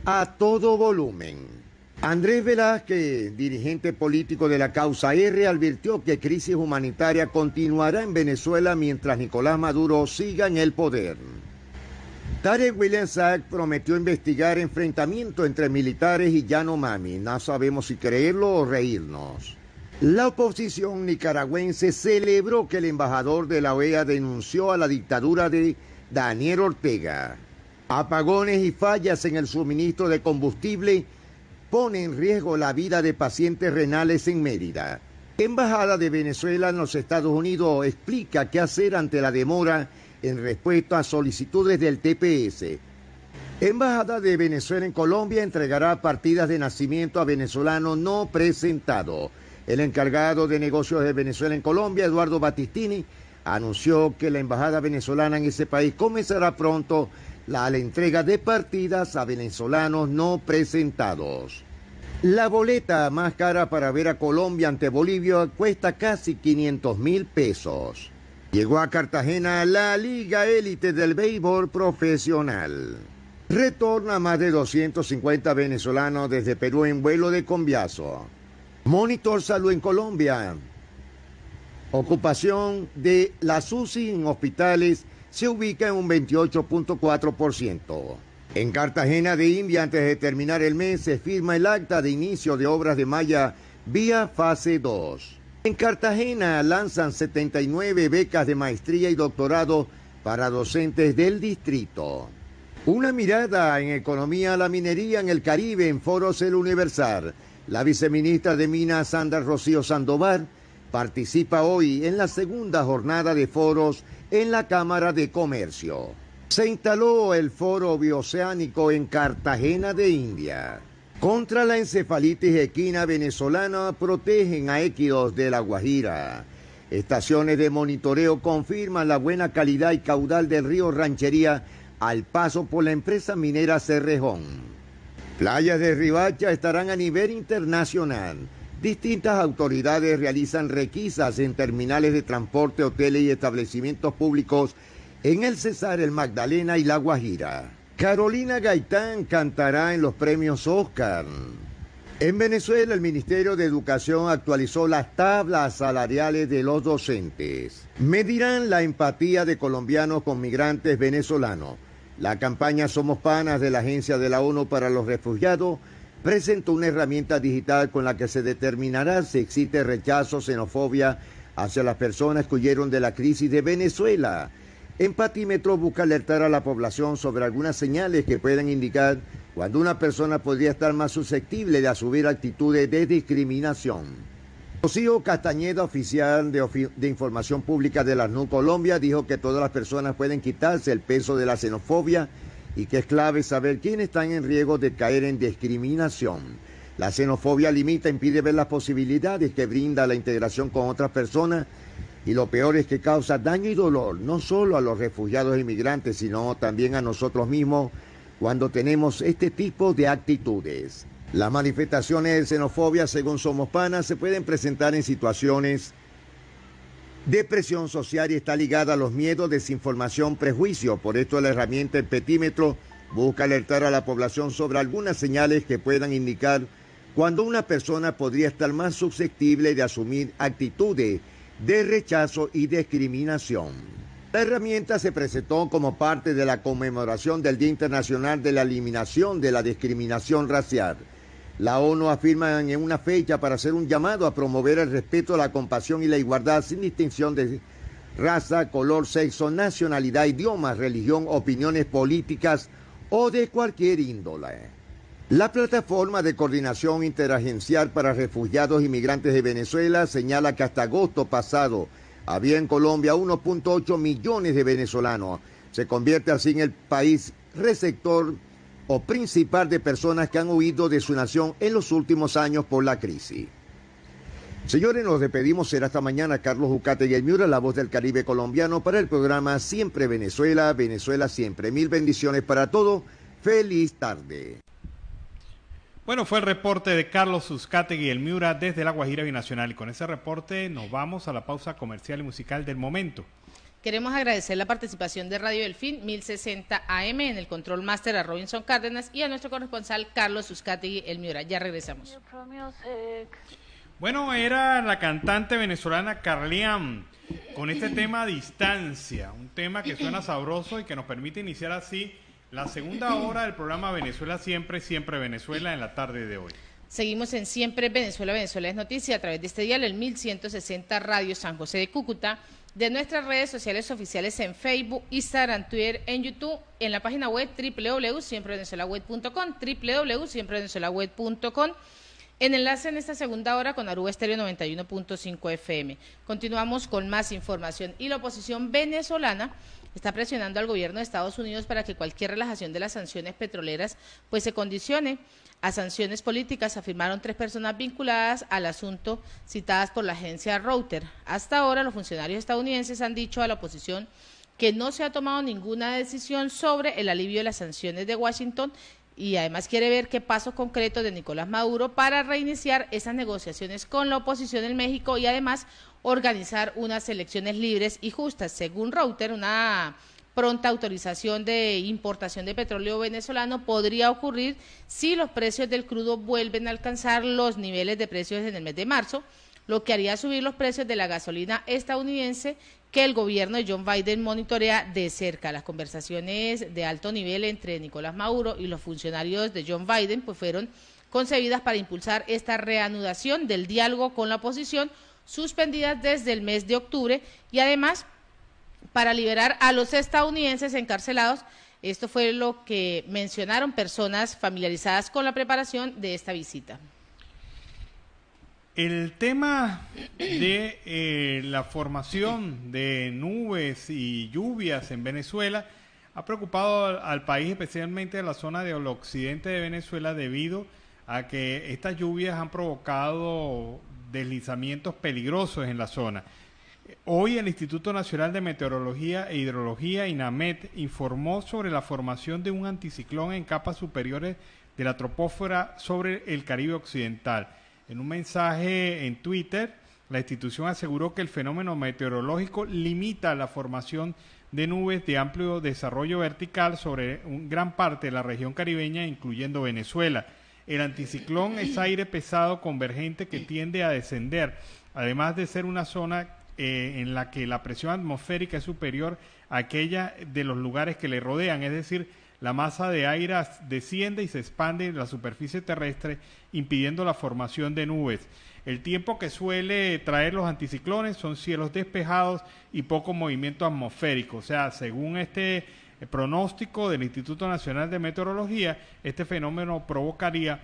a todo volumen. Andrés Velázquez, dirigente político de la Causa R, advirtió que crisis humanitaria continuará en Venezuela mientras Nicolás Maduro siga en el poder. Tarek William Saab prometió investigar enfrentamiento entre militares y Yanomami. No sabemos si creerlo o reírnos. La oposición nicaragüense celebró que el embajador de la OEA denunció a la dictadura de Daniel Ortega. Apagones y fallas en el suministro de combustible ponen en riesgo la vida de pacientes renales en Mérida. Embajada de Venezuela en los Estados Unidos explica qué hacer ante la demora en respuesta a solicitudes del TPS. Embajada de Venezuela en Colombia entregará partidas de nacimiento a venezolanos no presentados. El encargado de negocios de Venezuela en Colombia, Eduardo Battistini, anunció que la embajada venezolana en ese país comenzará pronto la entrega de partidas a venezolanos no presentados. La boleta más cara para ver a Colombia ante Bolivia cuesta casi 500.000 pesos. Llegó a Cartagena la Liga Élite del Béisbol Profesional. Retorna más de 250 venezolanos desde Perú en vuelo de Conviaso. Monitor Salud en Colombia. Ocupación de las UCI en hospitales se ubica en un 28.4%. En Cartagena de India, antes de terminar el mes, se firma el acta de inicio de obras de malla vía fase 2. En Cartagena lanzan 79 becas de maestría y doctorado para docentes del distrito. Una mirada en economía a la minería en el Caribe en Foros El Universal. La viceministra de Minas, Sandra Rocío Sandoval, participa hoy en la segunda jornada de foros en la Cámara de Comercio. Se instaló el Foro Bioceánico en Cartagena de India. Contra la encefalitis equina venezolana protegen a equinos de La Guajira. Estaciones de monitoreo confirman la buena calidad y caudal del río Ranchería al paso por la empresa minera Cerrejón. Playas de Riohacha estarán a nivel internacional. Distintas autoridades realizan requisas en terminales de transporte, hoteles y establecimientos públicos en el Cesar, el Magdalena y La Guajira. Carolina Gaitán cantará en los premios Oscar. En Venezuela, el Ministerio de Educación actualizó las tablas salariales de los docentes. Medirán la empatía de colombianos con migrantes venezolanos. La campaña Somos Panas de la Agencia de la ONU para los Refugiados presentó una herramienta digital con la que se determinará si existe rechazo, xenofobia hacia las personas que huyeron de la crisis de Venezuela. Empatímetro busca alertar a la población sobre algunas señales que pueden indicar cuando una persona podría estar más susceptible de asumir actitudes de discriminación. Rocío Castañeda, oficial de Información Pública de la ACNUR Colombia, dijo que todas las personas pueden quitarse el peso de la xenofobia y que es clave saber quiénes están en riesgo de caer en discriminación. La xenofobia limita, impide ver las posibilidades que brinda la integración con otras personas y lo peor es que causa daño y dolor, no solo a los refugiados e inmigrantes, sino también a nosotros mismos cuando tenemos este tipo de actitudes. Las manifestaciones de xenofobia, según Somos Panas, se pueden presentar en situaciones de presión social y está ligada a los miedos, desinformación, prejuicio. Por esto la herramienta Empatímetro busca alertar a la población sobre algunas señales que puedan indicar cuando una persona podría estar más susceptible de asumir actitudes de rechazo y discriminación. La herramienta se presentó como parte de la conmemoración del Día Internacional de la Eliminación de la Discriminación Racial. La ONU afirma en una fecha para hacer un llamado a promover el respeto, la compasión y la igualdad sin distinción de raza, color, sexo, nacionalidad, idioma, religión, opiniones políticas o de cualquier índole. La plataforma de coordinación interagencial para refugiados y migrantes de Venezuela señala que hasta agosto pasado había en Colombia 1.8 millones de venezolanos. Se convierte así en el país receptor o principal de personas que han huido de su nación en los últimos años por la crisis. Señores, nos despedimos. Será hasta mañana. Carlos Ucategui el Miura, la voz del Caribe colombiano, para el programa Siempre Venezuela, Venezuela Siempre. Mil bendiciones para todos. Feliz tarde. Bueno, fue el reporte de Carlos Uzcategui el Miura desde La Guajira Binacional. Y con ese reporte nos vamos a la pausa comercial y musical del momento. Queremos agradecer la participación de Radio Delfín 1060 AM en el Control Master a Robinson Cárdenas y a nuestro corresponsal Carlos Uzcategui el Miura. Ya regresamos. Bueno, era la cantante venezolana Carliam con este tema Distancia, un tema que suena sabroso y que nos permite iniciar así la segunda hora del programa Venezuela Siempre, Siempre Venezuela en la tarde de hoy. Seguimos en Siempre Venezuela, Venezuela es Noticia a través de este dial, el 1160 Radio San José de Cúcuta, de nuestras redes sociales oficiales en Facebook, Instagram, Twitter, en YouTube, en la página web www.siemprevenezuelaweb.com, www.siemprevenezuelaweb.com, en enlace en esta segunda hora con Aruba Estéreo 91.5 FM. Continuamos con más información y la oposición venezolana está presionando al gobierno de Estados Unidos para que cualquier relajación de las sanciones petroleras pues se condicione a sanciones políticas, afirmaron 3 personas vinculadas al asunto citadas por la agencia Reuters. Hasta ahora los funcionarios estadounidenses han dicho a la oposición que no se ha tomado ninguna decisión sobre el alivio de las sanciones de Washington y además quiere ver qué pasos concretos de Nicolás Maduro para reiniciar esas negociaciones con la oposición en México y además organizar unas elecciones libres y justas. Según Reuters, una pronta autorización de importación de petróleo venezolano podría ocurrir si los precios del crudo vuelven a alcanzar los niveles de precios en el mes de marzo, lo que haría subir los precios de la gasolina estadounidense que el gobierno de John Biden monitorea de cerca. Las conversaciones de alto nivel entre Nicolás Maduro y los funcionarios de John Biden pues fueron concebidas para impulsar esta reanudación del diálogo con la oposición, suspendidas desde el mes de octubre, y además para liberar a los estadounidenses encarcelados. Esto fue lo que mencionaron personas familiarizadas con la preparación de esta visita. El tema de la formación de nubes y lluvias en Venezuela ha preocupado al país, especialmente a la zona del occidente de Venezuela, debido a que estas lluvias han provocado deslizamientos peligrosos en la zona. Hoy el Instituto Nacional de Meteorología e Hidrología, INAMET, informó sobre la formación de un anticiclón en capas superiores de la troposfera sobre el Caribe occidental. En un mensaje en Twitter, la institución aseguró que el fenómeno meteorológico limita la formación de nubes de amplio desarrollo vertical sobre gran parte de la región caribeña, incluyendo Venezuela. El anticiclón es aire pesado convergente que tiende a descender, además de ser una zona en la que la presión atmosférica es superior a aquella de los lugares que le rodean, es decir, la masa de aire desciende y se expande en la superficie terrestre, impidiendo la formación de nubes. El tiempo que suele traer los anticiclones son cielos despejados y poco movimiento atmosférico. O sea, según este pronóstico del Instituto Nacional de Meteorología, este fenómeno provocaría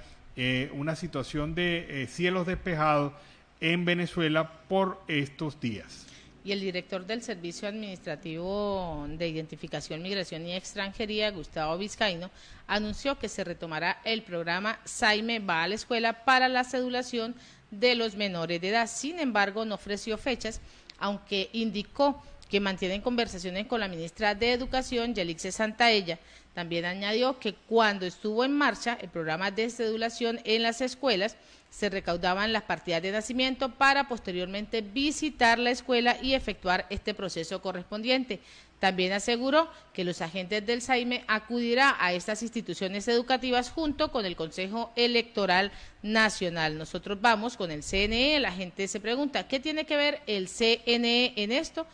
una situación de cielos despejados en Venezuela por estos días. Y el director del Servicio Administrativo de Identificación, Migración y Extranjería, Gustavo Vizcaíno, anunció que se retomará el programa SAIME va a la escuela para la cedulación de los menores de edad. Sin embargo, no ofreció fechas, aunque indicó que mantienen conversaciones con la ministra de Educación, Yelixe Santaella. También añadió que cuando estuvo en marcha el programa de cedulación en las escuelas, se recaudaban las partidas de nacimiento para posteriormente visitar la escuela y efectuar este proceso correspondiente. También aseguró que los agentes del SAIME acudirá a estas instituciones educativas junto con el Consejo Electoral Nacional. Nosotros vamos con el CNE, la gente se pregunta, ¿qué tiene que ver el CNE en esto?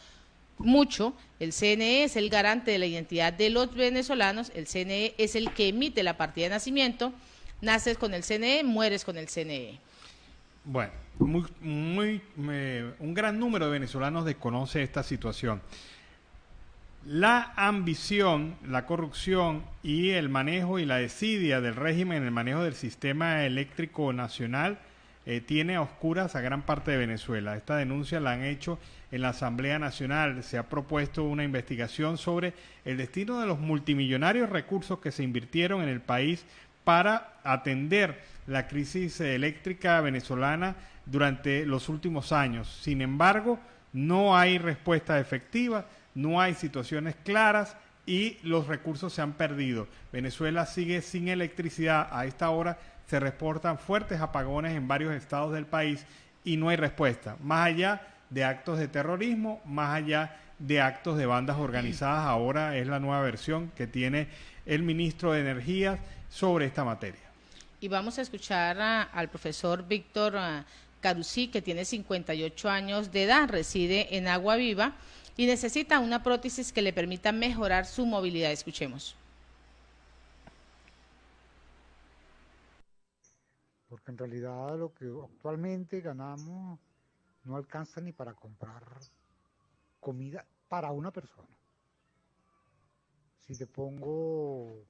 Mucho. El CNE es el garante de la identidad de los venezolanos, el CNE es el que emite la partida de nacimiento. Naces con el CNE, mueres con el CNE. Bueno, un gran número de venezolanos desconoce esta situación. La ambición, la corrupción y el manejo y la desidia del régimen en el manejo del sistema eléctrico nacional tiene a oscuras a gran parte de Venezuela. Esta denuncia la han hecho en la Asamblea Nacional. Se ha propuesto una investigación sobre el destino de los multimillonarios recursos que se invirtieron en el país para atender la crisis eléctrica venezolana durante los últimos años. Sin embargo, no hay respuesta efectiva, no hay situaciones claras y los recursos se han perdido. Venezuela sigue sin electricidad. A esta hora se reportan fuertes apagones en varios estados del país y no hay respuesta. Más allá de actos de terrorismo, más allá de actos de bandas organizadas, ahora es la nueva versión que tiene el ministro de Energía sobre esta materia. Y vamos a escuchar al profesor Víctor Carusí, que tiene 58 años de edad, reside en Agua Viva y necesita una prótesis que le permita mejorar su movilidad. Escuchemos. Porque en realidad lo que actualmente ganamos no alcanza ni para comprar comida para una persona. Si te pongo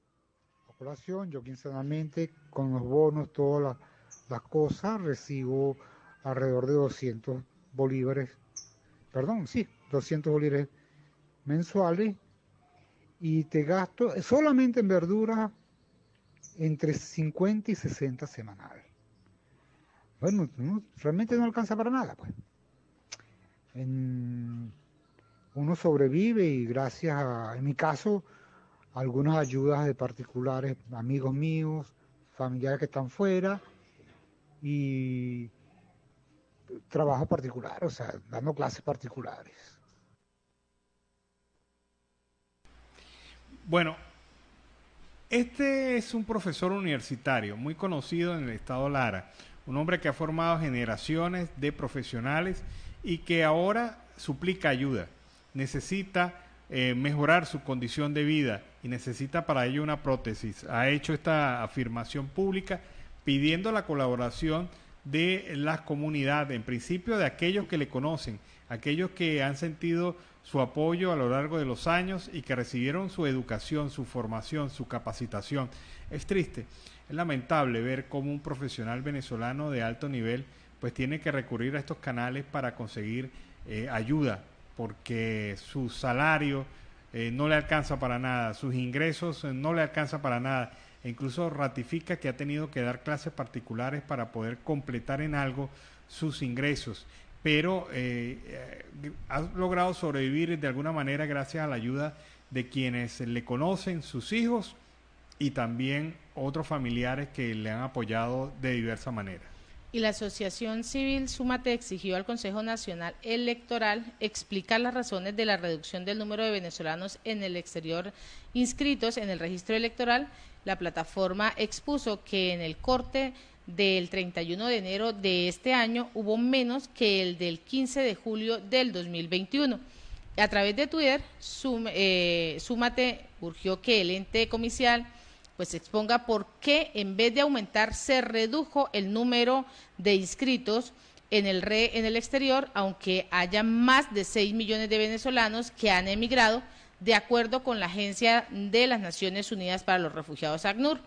a colación, yo quincenalmente con los bonos, todas las cosas, recibo alrededor de 200 bolívares mensuales, y te gasto solamente en verduras entre 50 y 60 semanal. Bueno, realmente no alcanza para nada, pues. Uno sobrevive y gracias a, en mi caso, algunas ayudas de particulares, amigos míos, familiares que están fuera, y trabajo particular, o sea, dando clases particulares. Bueno, este es un profesor universitario muy conocido en el estado Lara, un hombre que ha formado generaciones de profesionales y que ahora suplica ayuda. Necesita mejorar su condición de vida y necesita para ello una prótesis. Ha hecho esta afirmación pública pidiendo la colaboración de las comunidades, en principio de aquellos que le conocen, aquellos que han sentido su apoyo a lo largo de los años y que recibieron su educación, su formación, su capacitación. Es triste, es lamentable ver cómo un profesional venezolano de alto nivel pues tiene que recurrir a estos canales para conseguir ayuda, porque su salario no le alcanza para nada, sus ingresos no le alcanza para nada, e incluso ratifica que ha tenido que dar clases particulares para poder completar en algo sus ingresos, pero ha logrado sobrevivir de alguna manera gracias a la ayuda de quienes le conocen, sus hijos y también otros familiares que le han apoyado de diversa manera. Y la Asociación Civil Súmate exigió al Consejo Nacional Electoral explicar las razones de la reducción del número de venezolanos en el exterior inscritos en el registro electoral. La plataforma expuso que en el corte del 31 de enero de este año hubo menos que el del 15 de julio del 2021. A través de Twitter, Súmate urgió que el ente comicial pues exponga por qué en vez de aumentar se redujo el número de inscritos en el exterior, aunque haya más de 6 millones de venezolanos que han emigrado, de acuerdo con la Agencia de las Naciones Unidas para los Refugiados, ACNUR.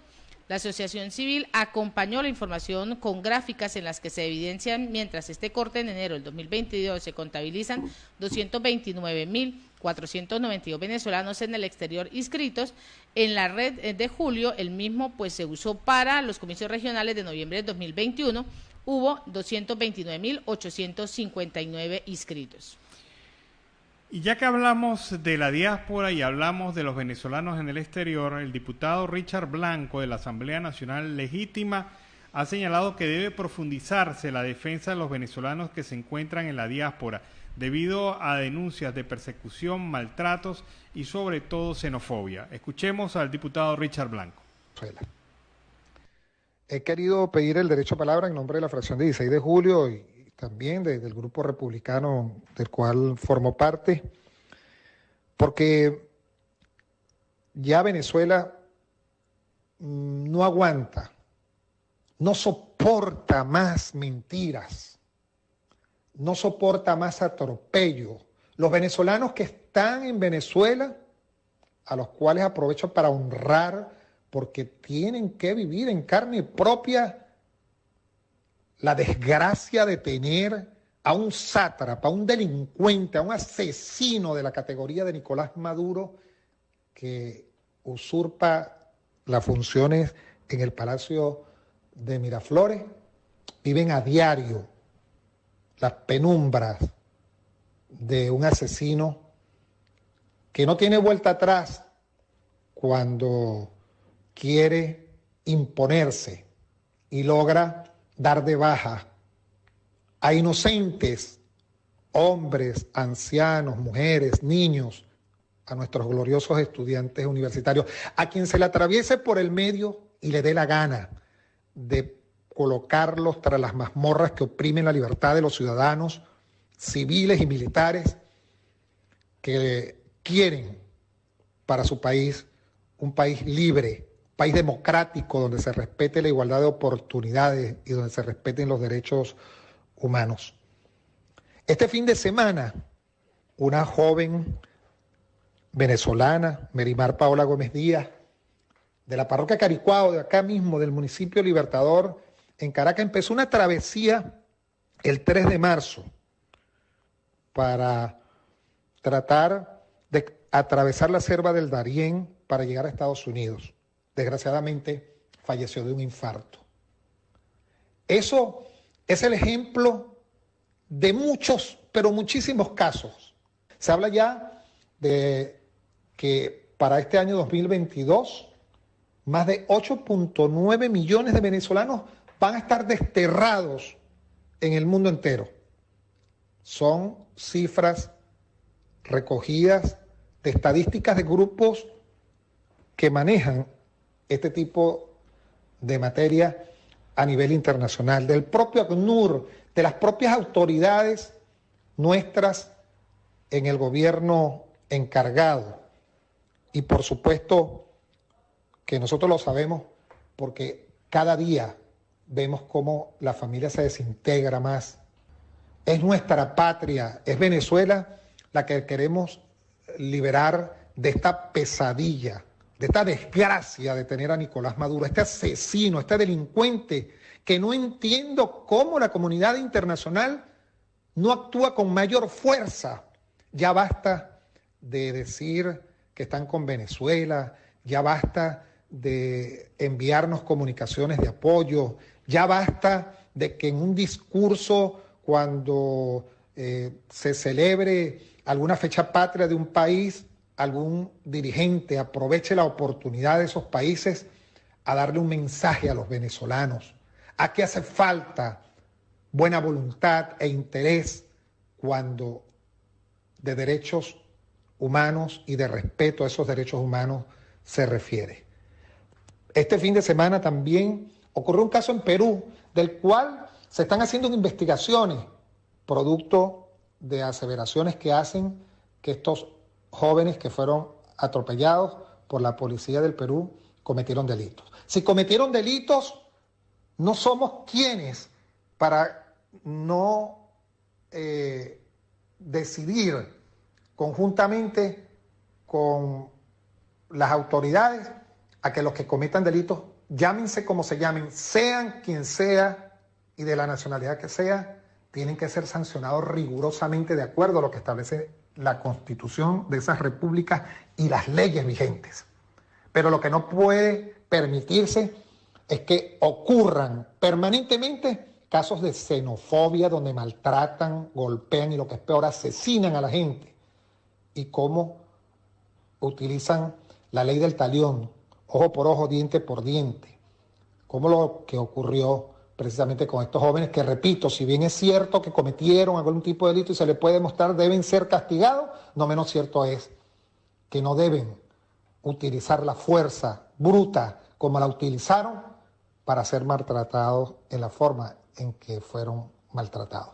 La Asociación Civil acompañó la información con gráficas en las que se evidencian, mientras este corte en enero del 2022 se contabilizan 229.492 venezolanos en el exterior inscritos. En la red de julio, el mismo pues se usó para los comicios regionales de noviembre de 2021, hubo 229.859 inscritos. Y ya que hablamos de la diáspora y hablamos de los venezolanos en el exterior, el diputado Richard Blanco de la Asamblea Nacional Legítima ha señalado que debe profundizarse la defensa de los venezolanos que se encuentran en la diáspora debido a denuncias de persecución, maltratos y sobre todo xenofobia. Escuchemos al diputado Richard Blanco. He querido pedir el derecho a palabra en nombre de la fracción de 16 de julio y también del grupo republicano del cual formo parte, porque ya Venezuela no aguanta, no soporta más mentiras, no soporta más atropello. Los venezolanos que están en Venezuela, a los cuales aprovecho para honrar, porque tienen que vivir en carne propia la desgracia de tener a un sátrapa, a un delincuente, a un asesino de la categoría de Nicolás Maduro, que usurpa las funciones en el Palacio de Miraflores. Viven a diario las penumbras de un asesino que no tiene vuelta atrás cuando quiere imponerse y logra dar de baja a inocentes, hombres, ancianos, mujeres, niños, a nuestros gloriosos estudiantes universitarios, a quien se le atraviese por el medio y le dé la gana de colocarlos tras las mazmorras que oprimen la libertad de los ciudadanos, civiles y militares, que quieren para su país un país libre, país democrático donde se respete la igualdad de oportunidades y donde se respeten los derechos humanos. Este fin de semana, una joven venezolana, Merimar Paola Gómez Díaz, de la parroquia Caricuao, de acá mismo, del municipio Libertador, en Caracas, empezó una travesía el 3 de marzo para tratar de atravesar la selva del Darién para llegar a Estados Unidos. Desgraciadamente falleció de un infarto. Eso es el ejemplo de muchos, pero muchísimos casos. Se habla ya de que para este año 2022, más de 8.9 millones de venezolanos van a estar desterrados en el mundo entero. Son cifras recogidas de estadísticas de grupos que manejan este tipo de materia a nivel internacional, del propio ACNUR, de las propias autoridades nuestras en el gobierno encargado. Y por supuesto que nosotros lo sabemos porque cada día vemos cómo la familia se desintegra más. Es nuestra patria, es Venezuela la que queremos liberar de esta pesadilla, de esta desgracia de tener a Nicolás Maduro, este asesino, este delincuente, que no entiendo cómo la comunidad internacional no actúa con mayor fuerza. Ya basta de decir que están con Venezuela, ya basta de enviarnos comunicaciones de apoyo, ya basta de que en un discurso cuando se celebre alguna fecha patria de un país, algún dirigente aproveche la oportunidad de esos países a darle un mensaje a los venezolanos. Aquí hace falta buena voluntad e interés cuando de derechos humanos y de respeto a esos derechos humanos se refiere. Este fin de semana también ocurrió un caso en Perú, del cual se están haciendo investigaciones, producto de aseveraciones que hacen que estos jóvenes que fueron atropellados por la policía del Perú cometieron delitos. Si cometieron delitos, no somos quienes para no decidir conjuntamente con las autoridades a que los que cometan delitos, llámense como se llamen, sean quien sea y de la nacionalidad que sea, tienen que ser sancionados rigurosamente de acuerdo a lo que establece la Constitución de esas repúblicas y las leyes vigentes. Pero lo que no puede permitirse es que ocurran permanentemente casos de xenofobia donde maltratan, golpean y lo que es peor, asesinan a la gente. Y cómo utilizan la ley del talión, ojo por ojo, diente por diente. Como lo que ocurrió precisamente con estos jóvenes que, repito, si bien es cierto que cometieron algún tipo de delito y se les puede demostrar deben ser castigados, no menos cierto es que no deben utilizar la fuerza bruta como la utilizaron para ser maltratados en la forma en que fueron maltratados.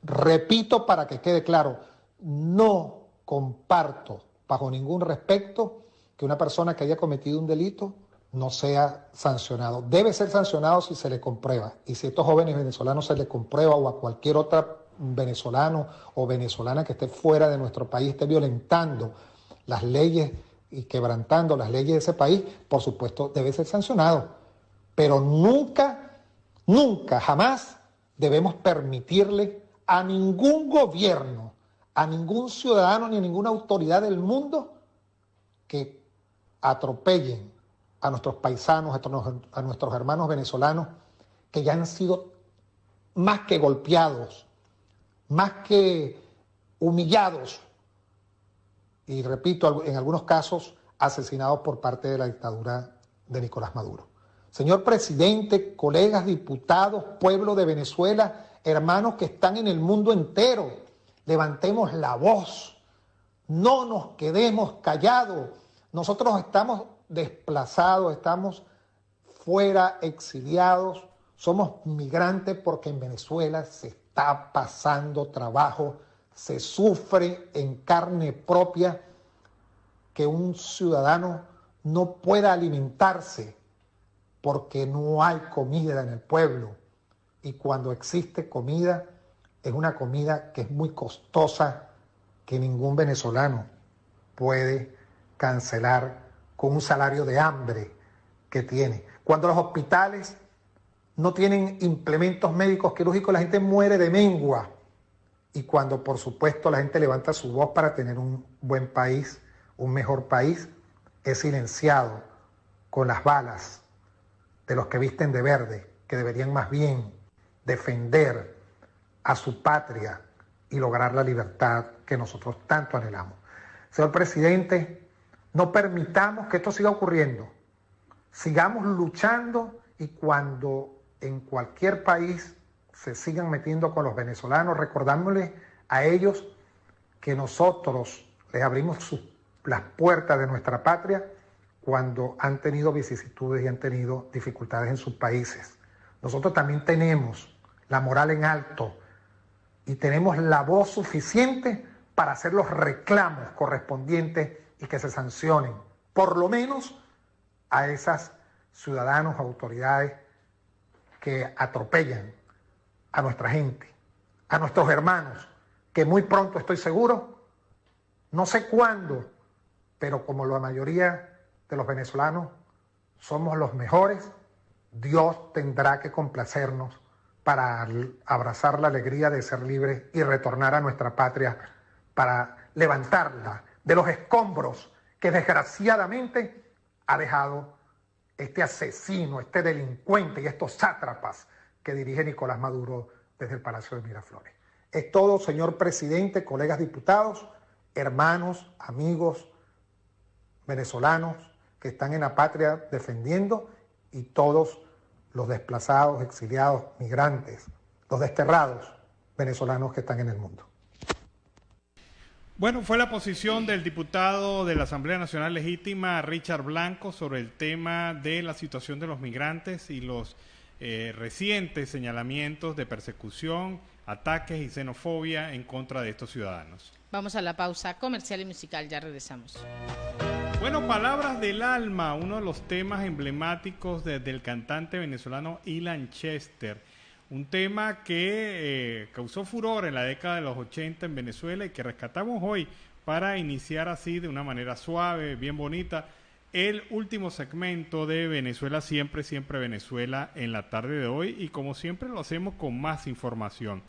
Repito para que quede claro, no comparto bajo ningún respecto que una persona que haya cometido un delito no sea sancionado. Debe ser sancionado si se le comprueba. Y si a estos jóvenes venezolanos se les comprueba o a cualquier otro venezolano o venezolana que esté fuera de nuestro país esté violentando las leyes y quebrantando las leyes de ese país, por supuesto debe ser sancionado. Pero nunca, nunca, jamás debemos permitirle a ningún gobierno, a ningún ciudadano ni a ninguna autoridad del mundo que atropellen a nuestros paisanos, a nuestros hermanos venezolanos que ya han sido más que golpeados, más que humillados y, repito, en algunos casos asesinados por parte de la dictadura de Nicolás Maduro. Señor presidente, colegas, diputados, pueblo de Venezuela, hermanos que están en el mundo entero, levantemos la voz, no nos quedemos callados. Nosotros estamos desplazados, estamos fuera, exiliados, somos migrantes porque en Venezuela se está pasando trabajo, se sufre en carne propia que un ciudadano no pueda alimentarse porque no hay comida en el pueblo. Y cuando existe comida, es una comida que es muy costosa, que ningún venezolano puede cancelar con un salario de hambre que tiene. Cuando los hospitales no tienen implementos médicos quirúrgicos, la gente muere de mengua. y cuando por supuesto la gente levanta su voz para tener un buen país, un mejor país, es silenciado con las balas de los que visten de verde, que deberían más bien defender a su patria y lograr la libertad que nosotros tanto anhelamos. Señor presidente, no permitamos que esto siga ocurriendo. Sigamos luchando y cuando en cualquier país se sigan metiendo con los venezolanos, recordándoles a ellos que nosotros les abrimos las puertas de nuestra patria cuando han tenido vicisitudes y han tenido dificultades en sus países. Nosotros también tenemos la moral en alto y tenemos la voz suficiente para hacer los reclamos correspondientes y que se sancionen, por lo menos a esas ciudadanos, autoridades que atropellan a nuestra gente, a nuestros hermanos, que muy pronto estoy seguro, no sé cuándo, pero como la mayoría de los venezolanos somos los mejores, Dios tendrá que complacernos para abrazar la alegría de ser libres y retornar a nuestra patria para levantarla de los escombros que desgraciadamente ha dejado este asesino, este delincuente y estos sátrapas que dirige Nicolás Maduro desde el Palacio de Miraflores. Es todo, señor presidente, colegas diputados, hermanos, amigos venezolanos que están en la patria defendiendo y todos los desplazados, exiliados, migrantes, los desterrados venezolanos que están en el mundo. Bueno, fue la posición del diputado de la Asamblea Nacional Legítima, Richard Blanco, sobre el tema de la situación de los migrantes y los recientes señalamientos de persecución, ataques y xenofobia en contra de estos ciudadanos. Vamos a la pausa comercial y musical, ya regresamos. Bueno, Palabras del Alma, uno de los temas emblemáticos del cantante venezolano Ilan Chester. Un tema que causó furor en la década de los 80 en Venezuela y que rescatamos hoy para iniciar así de una manera suave, bien bonita, el último segmento de Venezuela Siempre, Siempre Venezuela en la tarde de hoy y como siempre lo hacemos con más información.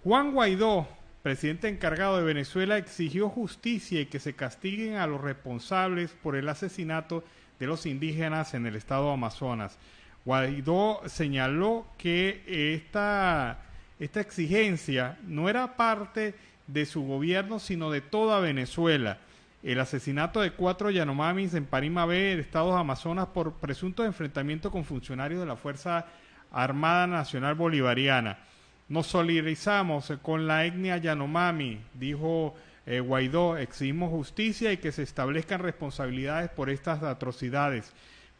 Juan Guaidó, presidente encargado de Venezuela, exigió justicia y que se castiguen a los responsables por el asesinato de los indígenas en el estado de Amazonas. Guaidó señaló que esta exigencia no era parte de su gobierno, sino de toda Venezuela. El asesinato de 4 Yanomamis en Parimabé, el estado de Amazonas, por presuntos enfrentamientos con funcionarios de la Fuerza Armada Nacional Bolivariana. Nos solidarizamos con la etnia Yanomami, dijo Guaidó, exigimos justicia y que se establezcan responsabilidades por estas atrocidades.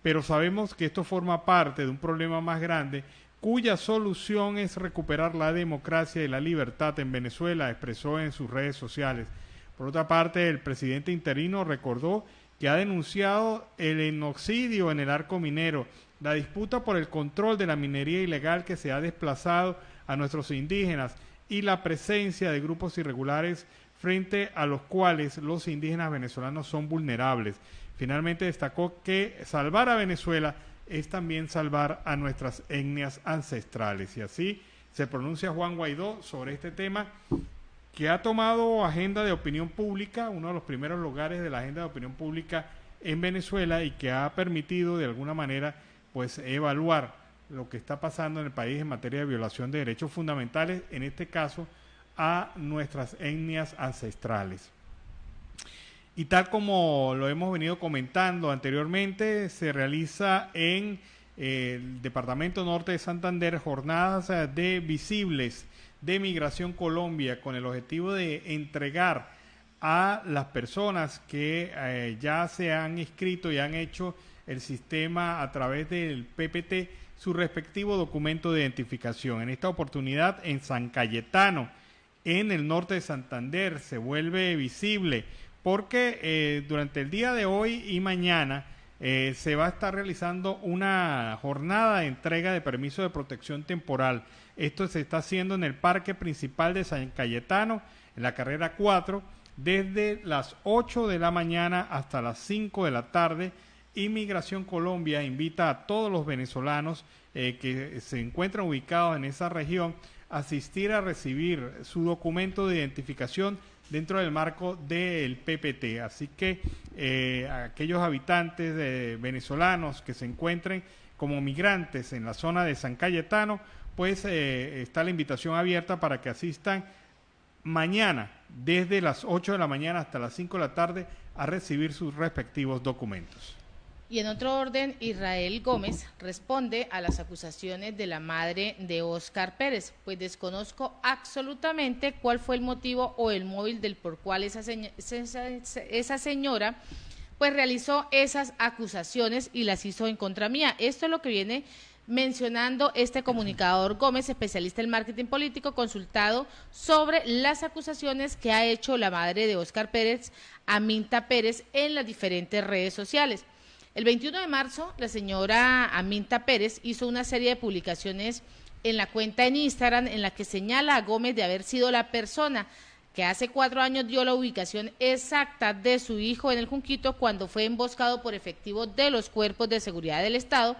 Pero sabemos que esto forma parte de un problema más grande, cuya solución es recuperar la democracia y la libertad en Venezuela, expresó en sus redes sociales. Por otra parte, el presidente interino recordó que ha denunciado el genocidio en el arco minero, la disputa por el control de la minería ilegal que se ha desplazado a nuestros indígenas y la presencia de grupos irregulares frente a los cuales los indígenas venezolanos son vulnerables. Finalmente destacó que salvar a Venezuela es también salvar a nuestras etnias ancestrales. Y así se pronuncia Juan Guaidó sobre este tema que ha tomado agenda de opinión pública, uno de los primeros lugares de la agenda de opinión pública en Venezuela y que ha permitido de alguna manera pues evaluar lo que está pasando en el país en materia de violación de derechos fundamentales, en este caso a nuestras etnias ancestrales. Y tal como lo hemos venido comentando anteriormente, se realiza en el Departamento Norte de Santander jornadas de visibles de Migración Colombia con el objetivo de entregar a las personas que ya se han inscrito y han hecho el sistema a través del PPT su respectivo documento de identificación. En esta oportunidad en San Cayetano, en el norte de Santander, se vuelve visible porque durante el día de hoy y mañana se va a estar realizando una jornada de entrega de permiso de protección temporal. Esto se está haciendo en el parque principal de San Cayetano, en la carrera 4, desde las 8 de la mañana hasta las 5 de la tarde. Inmigración Colombia invita a todos los venezolanos que se encuentran ubicados en esa región asistir a recibir su documento de identificación dentro del marco del PPT. Así que aquellos habitantes venezolanos que se encuentren como migrantes en la zona de San Cayetano, pues está la invitación abierta para que asistan mañana desde las 8 de la mañana hasta las 5 de la tarde a recibir sus respectivos documentos. Y en otro orden, Israel Gómez responde a las acusaciones de la madre de Óscar Pérez, pues desconozco absolutamente cuál fue el motivo o el móvil del por cual esa señora pues realizó esas acusaciones y las hizo en contra mía. Esto es lo que viene mencionando este comunicador Gómez, especialista en marketing político, consultado sobre las acusaciones que ha hecho la madre de Óscar Pérez, Aminta Pérez, en las diferentes redes sociales. El 21 de marzo, la señora Aminta Pérez hizo una serie de publicaciones en la cuenta en Instagram en la que señala a Gómez de haber sido la persona que hace 4 años dio la ubicación exacta de su hijo en el Junquito cuando fue emboscado por efectivos de los cuerpos de seguridad del Estado,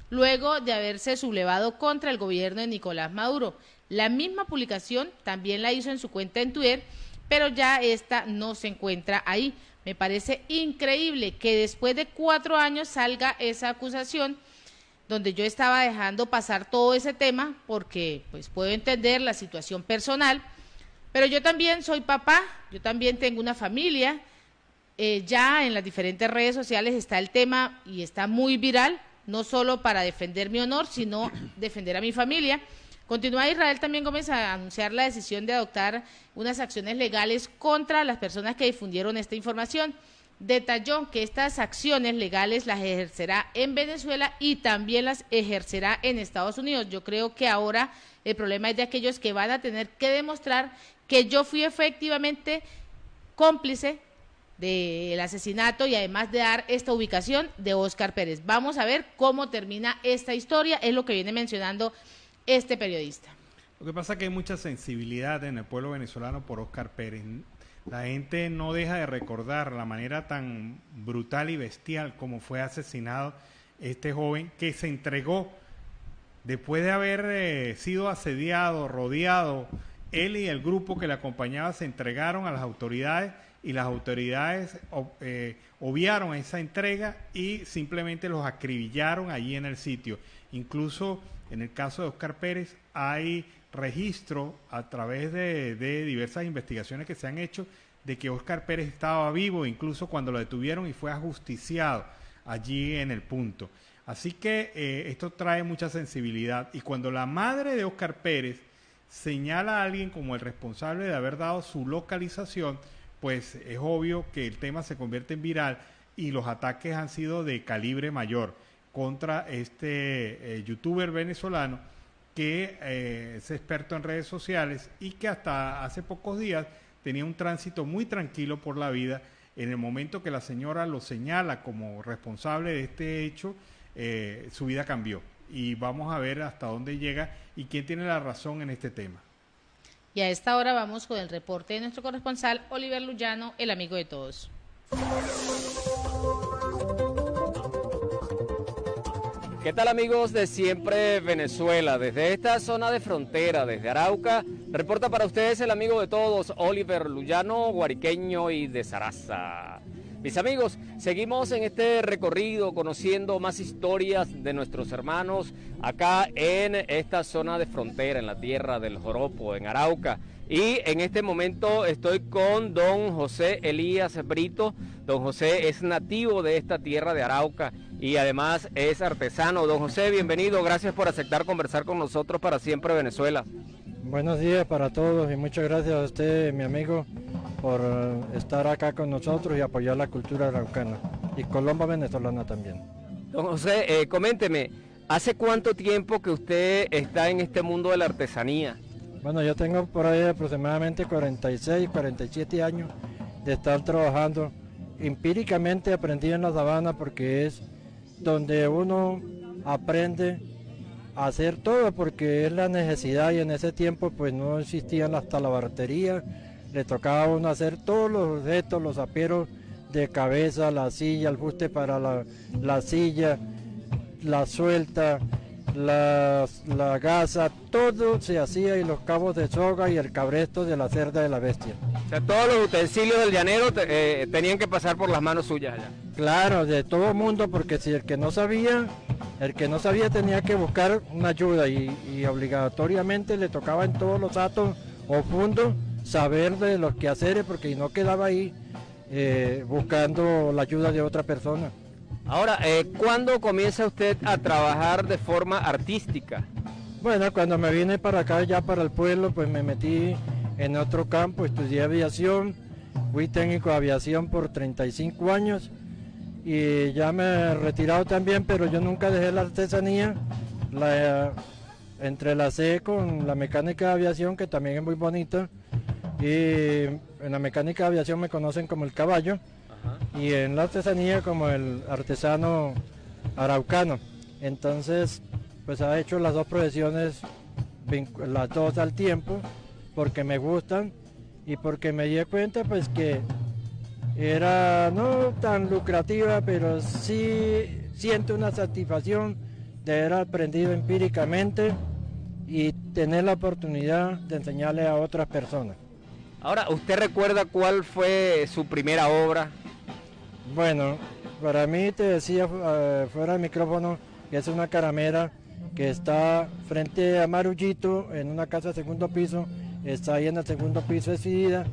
luego de haberse sublevado contra el gobierno de Nicolás Maduro. La misma publicación también la hizo en su cuenta en Twitter, pero ya esta no se encuentra ahí. Me parece increíble que después de 4 años salga esa acusación, donde yo estaba dejando pasar todo ese tema, porque pues puedo entender la situación personal, pero yo también soy papá, yo también tengo una familia, ya en las diferentes redes sociales está el tema y está muy viral, no solo para defender mi honor, sino defender a mi familia. Continúa Israel también Gómez a anunciar la decisión de adoptar unas acciones legales contra las personas que difundieron esta información. Detalló que estas acciones legales las ejercerá en Venezuela y también las ejercerá en Estados Unidos. Yo creo que ahora el problema es de aquellos que van a tener que demostrar que yo fui efectivamente cómplice del asesinato y además de dar esta ubicación de Óscar Pérez. Vamos a ver cómo termina esta historia, es lo que viene mencionando este periodista. Lo que pasa es que hay mucha sensibilidad en el pueblo venezolano por Óscar Pérez. La gente no deja de recordar la manera tan brutal y bestial como fue asesinado este joven que se entregó después de haber sido asediado, rodeado. Él y el grupo que le acompañaba se entregaron a las autoridades y las autoridades obviaron esa entrega y simplemente los acribillaron allí en el sitio. Incluso en el caso de Óscar Pérez hay registro a través de diversas investigaciones que se han hecho de que Óscar Pérez estaba vivo incluso cuando lo detuvieron y fue ajusticiado allí en el punto. Así que esto trae mucha sensibilidad y cuando la madre de Óscar Pérez señala a alguien como el responsable de haber dado su localización, pues es obvio que el tema se convierte en viral y los ataques han sido de calibre mayor contra este youtuber venezolano que es experto en redes sociales y que hasta hace pocos días tenía un tránsito muy tranquilo por la vida. En el momento que la señora lo señala como responsable de este hecho, su vida cambió. Y vamos a ver hasta dónde llega y quién tiene la razón en este tema. Y a esta hora vamos con el reporte de nuestro corresponsal Oliver Luyano, el amigo de todos. ¿Qué tal amigos de Siempre Venezuela? Desde esta zona de frontera, desde Arauca, reporta para ustedes el amigo de todos, Oliver Luyano, guariqueño y de Zaraza. Mis amigos, seguimos en este recorrido conociendo más historias de nuestros hermanos acá en esta zona de frontera, en la tierra del Joropo, en Arauca. Y en este momento estoy con don José Elías Brito. Don José es nativo de esta tierra de Arauca y además es artesano. Don José, bienvenido, gracias por aceptar conversar con nosotros para Siempre Venezuela. Buenos días para todos y muchas gracias a usted, mi amigo, por estar acá con nosotros y apoyar la cultura araucana y colomba venezolana también. Don José, coménteme, ¿hace cuánto tiempo que usted está en este mundo de la artesanía? Bueno, yo tengo por ahí aproximadamente 46, 47 años de estar trabajando. Empíricamente aprendí en la sabana porque es donde uno aprende a hacer todo porque es la necesidad y en ese tiempo pues no existían las talabarterías, le tocaba a uno hacer todos los objetos, los aperos de cabeza, la silla, el fuste para la silla, la suelta, la gasa, todo se hacía, y los cabos de soga y el cabresto de la cerda de la bestia. O sea, todos los utensilios del llanero tenían que pasar por las manos suyas allá. Claro, de todo mundo, porque si el que no sabía tenía que buscar una ayuda, y obligatoriamente le tocaba en todos los atos o fundos saber de los quehaceres, porque no quedaba ahí buscando la ayuda de otra persona. Ahora, ¿cuándo comienza usted a trabajar de forma artística? Bueno, cuando me vine para acá, ya para el pueblo, pues me metí en otro campo, estudié aviación, fui técnico de aviación por 35 años, y ya me he retirado también, pero yo nunca dejé la artesanía, entrelacé con la mecánica de aviación, que también es muy bonita, y en la mecánica de aviación me conocen como el caballo, y en la artesanía como el artesano araucano. Entonces, pues ha hecho las dos profesiones, las dos al tiempo, porque me gustan y porque me di cuenta pues que era no tan lucrativa, pero sí siento una satisfacción de haber aprendido empíricamente y tener la oportunidad de enseñarle a otras personas. Ahora, ¿usted recuerda cuál fue su primera obra? Bueno, para mí, te decía fuera del micrófono, que es una caramera que está frente a Marullito, en una casa de segundo piso, está ahí en el segundo piso decidida,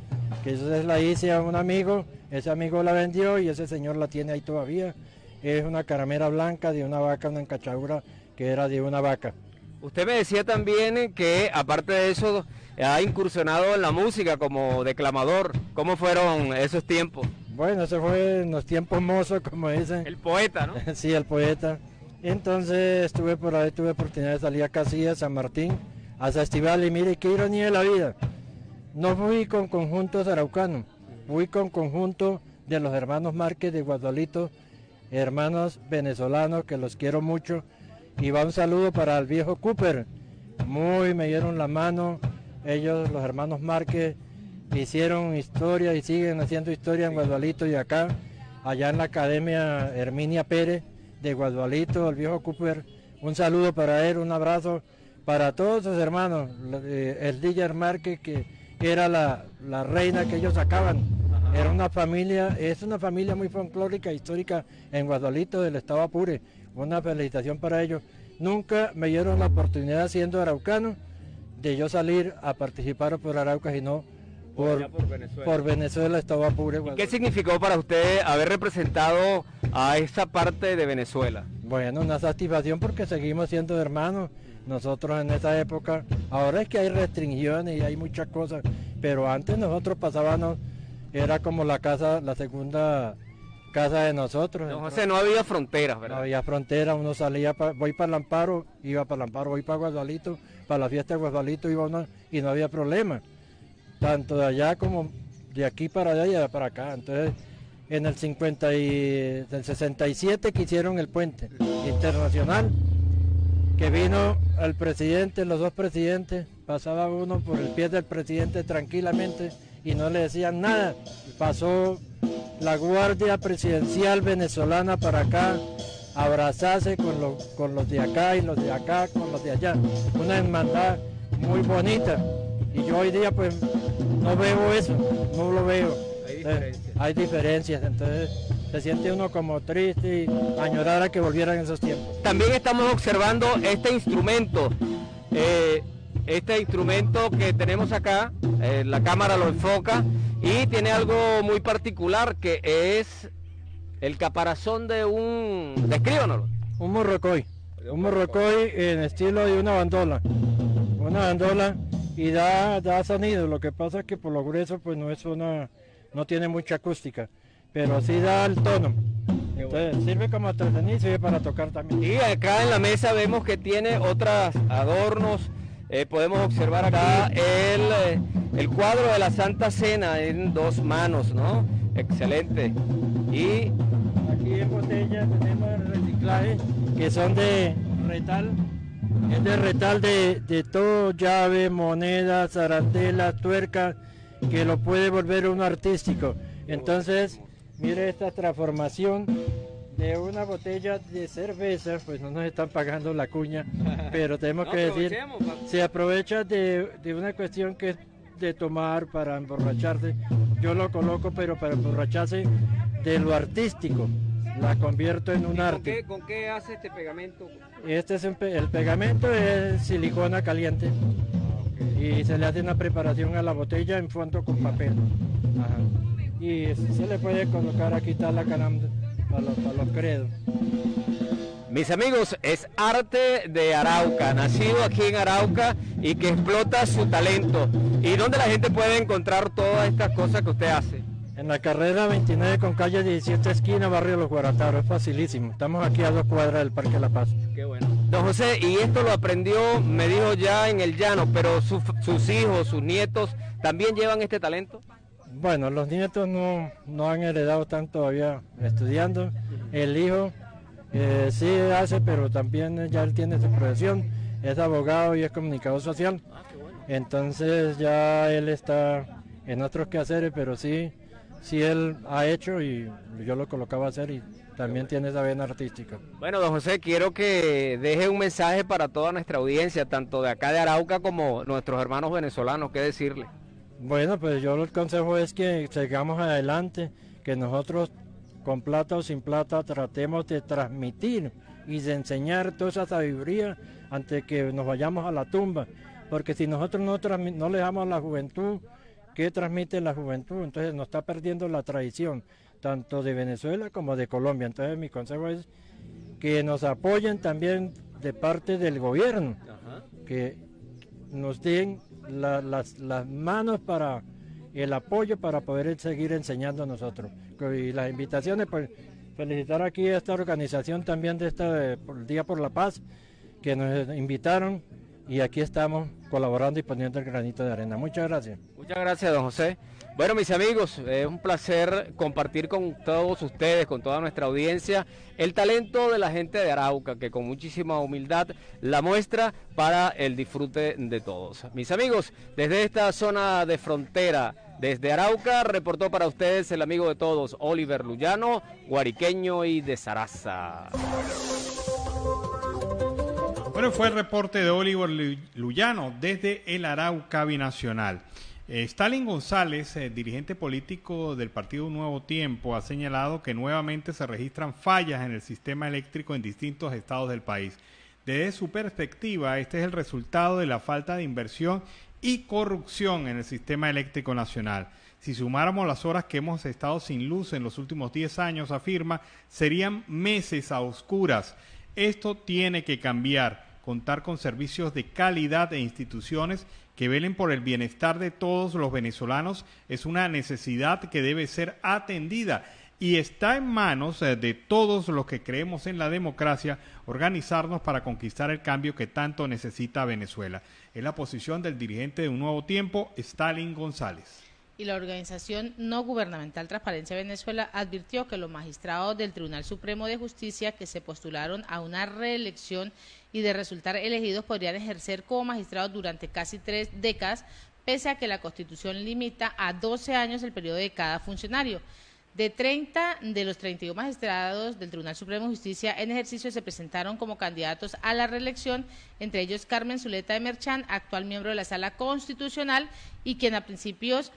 que eso la hice a un amigo, ese amigo la vendió y ese señor la tiene ahí todavía. Es una caramera blanca de una vaca, una encachadura que era de una vaca. Usted me decía también que, aparte de eso, ha incursionado en la música como declamador. ¿Cómo fueron esos tiempos? Bueno, eso fue en los tiempos mozos, como dicen. El poeta, ¿no? Sí, el poeta. Entonces estuve por ahí, tuve oportunidad de salir a Casillas, San Martín, a festival, y mire qué ironía de la vida. No fui con conjuntos araucanos, fui con conjunto de los hermanos Márquez de Guadalito, hermanos venezolanos que los quiero mucho, y va un saludo para el viejo Cooper. Muy me dieron la mano, ellos, los hermanos Márquez, hicieron historia y siguen haciendo historia en Guadalito y acá, allá en la Academia Herminia Pérez de Guadalito, el viejo Cooper. Un saludo para él, un abrazo para todos sus hermanos, el DJ Márquez, que era la reina que ellos sacaban. Era una familia, es una familia muy folclórica, histórica en Guadalito del estado Apure. Una felicitación para ellos. Nunca me dieron la oportunidad, siendo araucano, de yo salir a participar por Arauca, sino por Venezuela, estado Apure. ¿Qué significó para usted haber representado a esa parte de Venezuela? Bueno, una satisfacción, porque seguimos siendo hermanos. Nosotros en esa época, ahora es que hay restricciones y hay muchas cosas, pero antes nosotros pasábamos, era como la casa, la segunda casa de nosotros. No, José, no había fronteras, ¿verdad? No había fronteras, uno salía, voy para el Amparo, iba para el Amparo, voy para Guadalito, para la fiesta de Guadalito iba uno, y no había problema, tanto de allá como de aquí para allá y de allá para acá. Entonces, en el 67 que hicieron el puente internacional, que vino el presidente, los dos presidentes, pasaba uno por el pie del presidente tranquilamente y no le decían nada. Pasó la Guardia Presidencial venezolana para acá, abrazarse con los de acá y los de acá con los de allá. Una hermandad muy bonita. Y yo hoy día pues no veo eso, no lo veo. Hay diferencias, entonces se siente uno como triste y añorar a que volvieran esos tiempos. También estamos observando este instrumento que tenemos acá, la cámara lo enfoca, y tiene algo muy particular, que es el caparazón descríbanoslo. Un morrocoy en estilo de una bandola, y da sonido. Lo que pasa es que por lo grueso pues no tiene mucha acústica, pero sí da el tono. Entonces sirve como artesanía y sirve para tocar también. Y acá en la mesa vemos que tiene otros adornos. Podemos observar acá el cuadro de la Santa Cena en dos manos, ¿no? Excelente. Y aquí en botella tenemos el reciclaje, que son de retal. Es de retal de todo, llave, monedas, zarandelas, tuercas, que lo puede volver uno artístico. Entonces, mire esta transformación de una botella de cerveza, pues no nos están pagando la cuña, pero tenemos que decir, se aprovecha de una cuestión que es de tomar para emborracharse, yo lo coloco, pero para emborracharse de lo artístico, la convierto en un arte. ¿Con qué hace este pegamento? Este es el pegamento es silicona caliente y se le hace una preparación a la botella en fondo con papel. Ajá. Y se le puede colocar aquí está la calambre para los credos. Mis amigos, es arte de Arauca, nacido aquí en Arauca y que explota su talento. ¿Y dónde la gente puede encontrar todas estas cosas que usted hace? En la carrera 29 con calle 17 esquina, barrio Los Guarataros, es facilísimo. Estamos aquí a 2 cuadras del Parque La Paz. Qué bueno. Don José, y esto lo aprendió, me dijo ya en el llano, pero sus hijos, sus nietos, ¿también llevan este talento? Bueno, los nietos no han heredado tanto todavía estudiando. El hijo sí hace, pero también ya él tiene su profesión, es abogado y es comunicador social. Entonces ya él está en otros quehaceres, pero sí él ha hecho y yo lo colocaba a hacer y también tiene esa vena artística. Bueno, don José, quiero que deje un mensaje para toda nuestra audiencia, tanto de acá de Arauca como nuestros hermanos venezolanos, ¿qué decirle? Bueno, pues yo el consejo es que sigamos adelante, que nosotros con plata o sin plata tratemos de transmitir y de enseñar toda esa sabiduría antes que nos vayamos a la tumba, porque si nosotros no le damos a la juventud, ¿qué transmite la juventud? Entonces nos está perdiendo la tradición, tanto de Venezuela como de Colombia. Entonces mi consejo es que nos apoyen también de parte del gobierno, que nos den las manos para el apoyo para poder seguir enseñando a nosotros. Y las invitaciones, pues felicitar aquí a esta organización también de el Día por la Paz, que nos invitaron y aquí estamos colaborando y poniendo el granito de arena. Muchas gracias. Muchas gracias, don José. Bueno, mis amigos, es un placer compartir con todos ustedes, con toda nuestra audiencia, el talento de la gente de Arauca, que con muchísima humildad la muestra para el disfrute de todos. Mis amigos, desde esta zona de frontera, desde Arauca, reportó para ustedes el amigo de todos, Oliver Luyano, guariqueño y de Zaraza. Bueno, fue el reporte de Oliver Luyano desde el Arauca Binacional. Stalin González, dirigente político del Partido Nuevo Tiempo, ha señalado que nuevamente se registran fallas en el sistema eléctrico en distintos estados del país. Desde su perspectiva, este es el resultado de la falta de inversión y corrupción en el sistema eléctrico nacional. Si sumáramos las horas que hemos estado sin luz en los últimos 10 años, afirma, serían meses a oscuras. Esto tiene que cambiar, contar con servicios de calidad e instituciones que velen por el bienestar de todos los venezolanos es una necesidad que debe ser atendida y está en manos de todos los que creemos en la democracia organizarnos para conquistar el cambio que tanto necesita Venezuela. Es la posición del dirigente de Un Nuevo Tiempo, Stalin González. Y la organización no gubernamental Transparencia Venezuela advirtió que los magistrados del Tribunal Supremo de Justicia que se postularon a una reelección y de resultar elegidos podrían ejercer como magistrados durante casi 3 décadas, pese a que la Constitución limita a 12 años el periodo de cada funcionario. De 30 de los 31 magistrados del Tribunal Supremo de Justicia en ejercicio se presentaron como candidatos a la reelección, entre ellos Carmen Zuleta de Merchán, actual miembro de la Sala Constitucional y quien a principios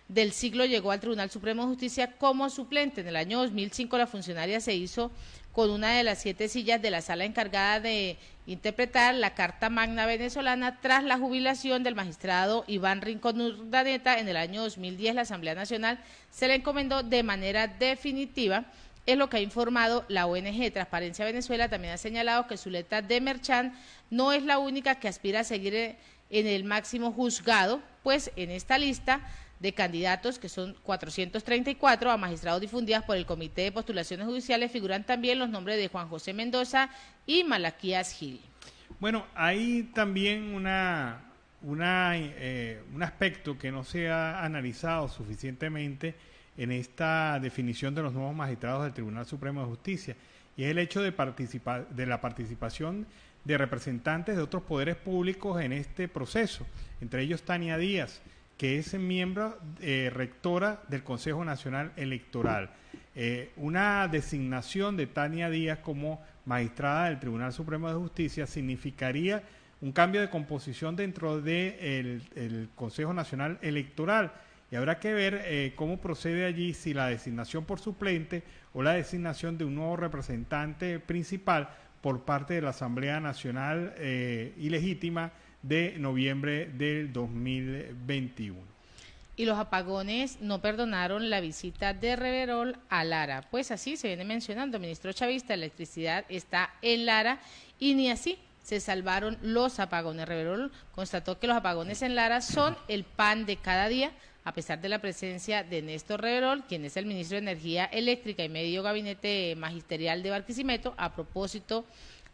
del siglo llegó al Tribunal Supremo de Justicia como suplente. En el año 2005 la funcionaria se hizo con una de las 7 sillas de la sala encargada de interpretar la Carta Magna venezolana tras la jubilación del magistrado Iván Rincón Urdaneta. En el año 2010 la Asamblea Nacional se le encomendó de manera definitiva. Es lo que ha informado la ONG Transparencia Venezuela. También ha señalado que Zuleta de Merchán no es la única que aspira a seguir en el máximo juzgado, pues en esta lista de candidatos, que son 434 a magistrados difundidas por el Comité de Postulaciones Judiciales, figuran también los nombres de Juan José Mendoza y Malaquías Gil. Bueno, hay también un aspecto que no se ha analizado suficientemente en esta definición de los nuevos magistrados del Tribunal Supremo de Justicia, y es el hecho de la participación de representantes de otros poderes públicos en este proceso, entre ellos Tania Díaz, que es miembro rectora del Consejo Nacional Electoral. Una designación de Tania Díaz como magistrada del Supremo de Justicia significaría un cambio de composición dentro del Consejo Nacional Electoral, y habrá que ver cómo procede allí, si la designación por suplente o la designación de un nuevo representante principal por parte de la Asamblea Nacional ilegítima de noviembre del 2021. Y los apagones no perdonaron la visita de Reverol a Lara. Pues así se viene mencionando, el ministro chavista de Electricidad está en Lara y ni así se salvaron los apagones. Reverol constató que los apagones en Lara son el pan de cada día, a pesar de la presencia de Néstor Reverol, quien es el ministro de Energía Eléctrica y medio gabinete magisterial de Barquisimeto, a propósito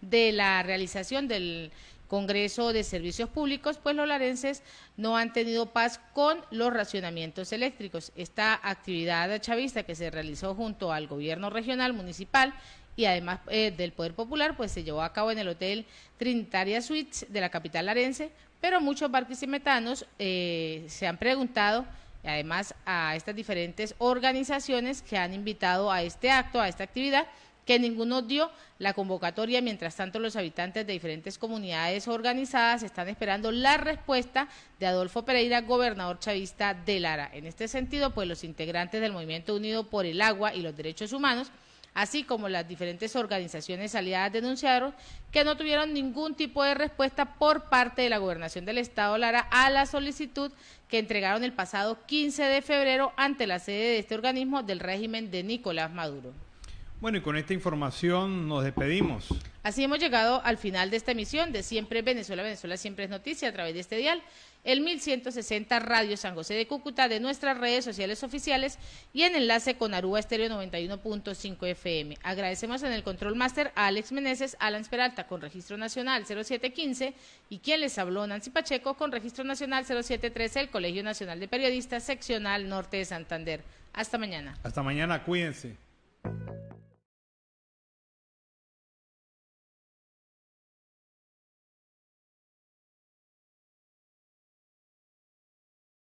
de la realización del Congreso de Servicios Públicos, pues los larenses no han tenido paz con los racionamientos eléctricos. Esta actividad chavista que se realizó junto al gobierno regional, municipal y además del Poder Popular, pues se llevó a cabo en el Hotel Trinitaria Suites de la capital larense, pero muchos barquisimetanos se han preguntado, además a estas diferentes organizaciones que han invitado a este acto, a esta actividad, que ninguno dio la convocatoria. Mientras tanto, los habitantes de diferentes comunidades organizadas están esperando la respuesta de Adolfo Pereira, gobernador chavista de Lara. En este sentido, pues los integrantes del Movimiento Unido por el Agua y los Derechos Humanos, así como las diferentes organizaciones aliadas, denunciaron que no tuvieron ningún tipo de respuesta por parte de la Gobernación del Estado Lara a la solicitud que entregaron el pasado 15 de febrero ante la sede de este organismo del régimen de Nicolás Maduro. Bueno, y con esta información nos despedimos. Así hemos llegado al final de esta emisión de Siempre Venezuela, Venezuela Siempre es Noticia, a través de este dial, el 1160 Radio San José de Cúcuta, de nuestras redes sociales oficiales y en enlace con Aruba Estéreo 91.5 FM. Agradecemos en el Control Master a Alex Meneses, Alan Peralta con Registro Nacional 0715 y quien les habló, Nancy Pacheco, con Registro Nacional 0713, el Colegio Nacional de Periodistas, Seccional Norte de Santander. Hasta mañana. Hasta mañana, cuídense.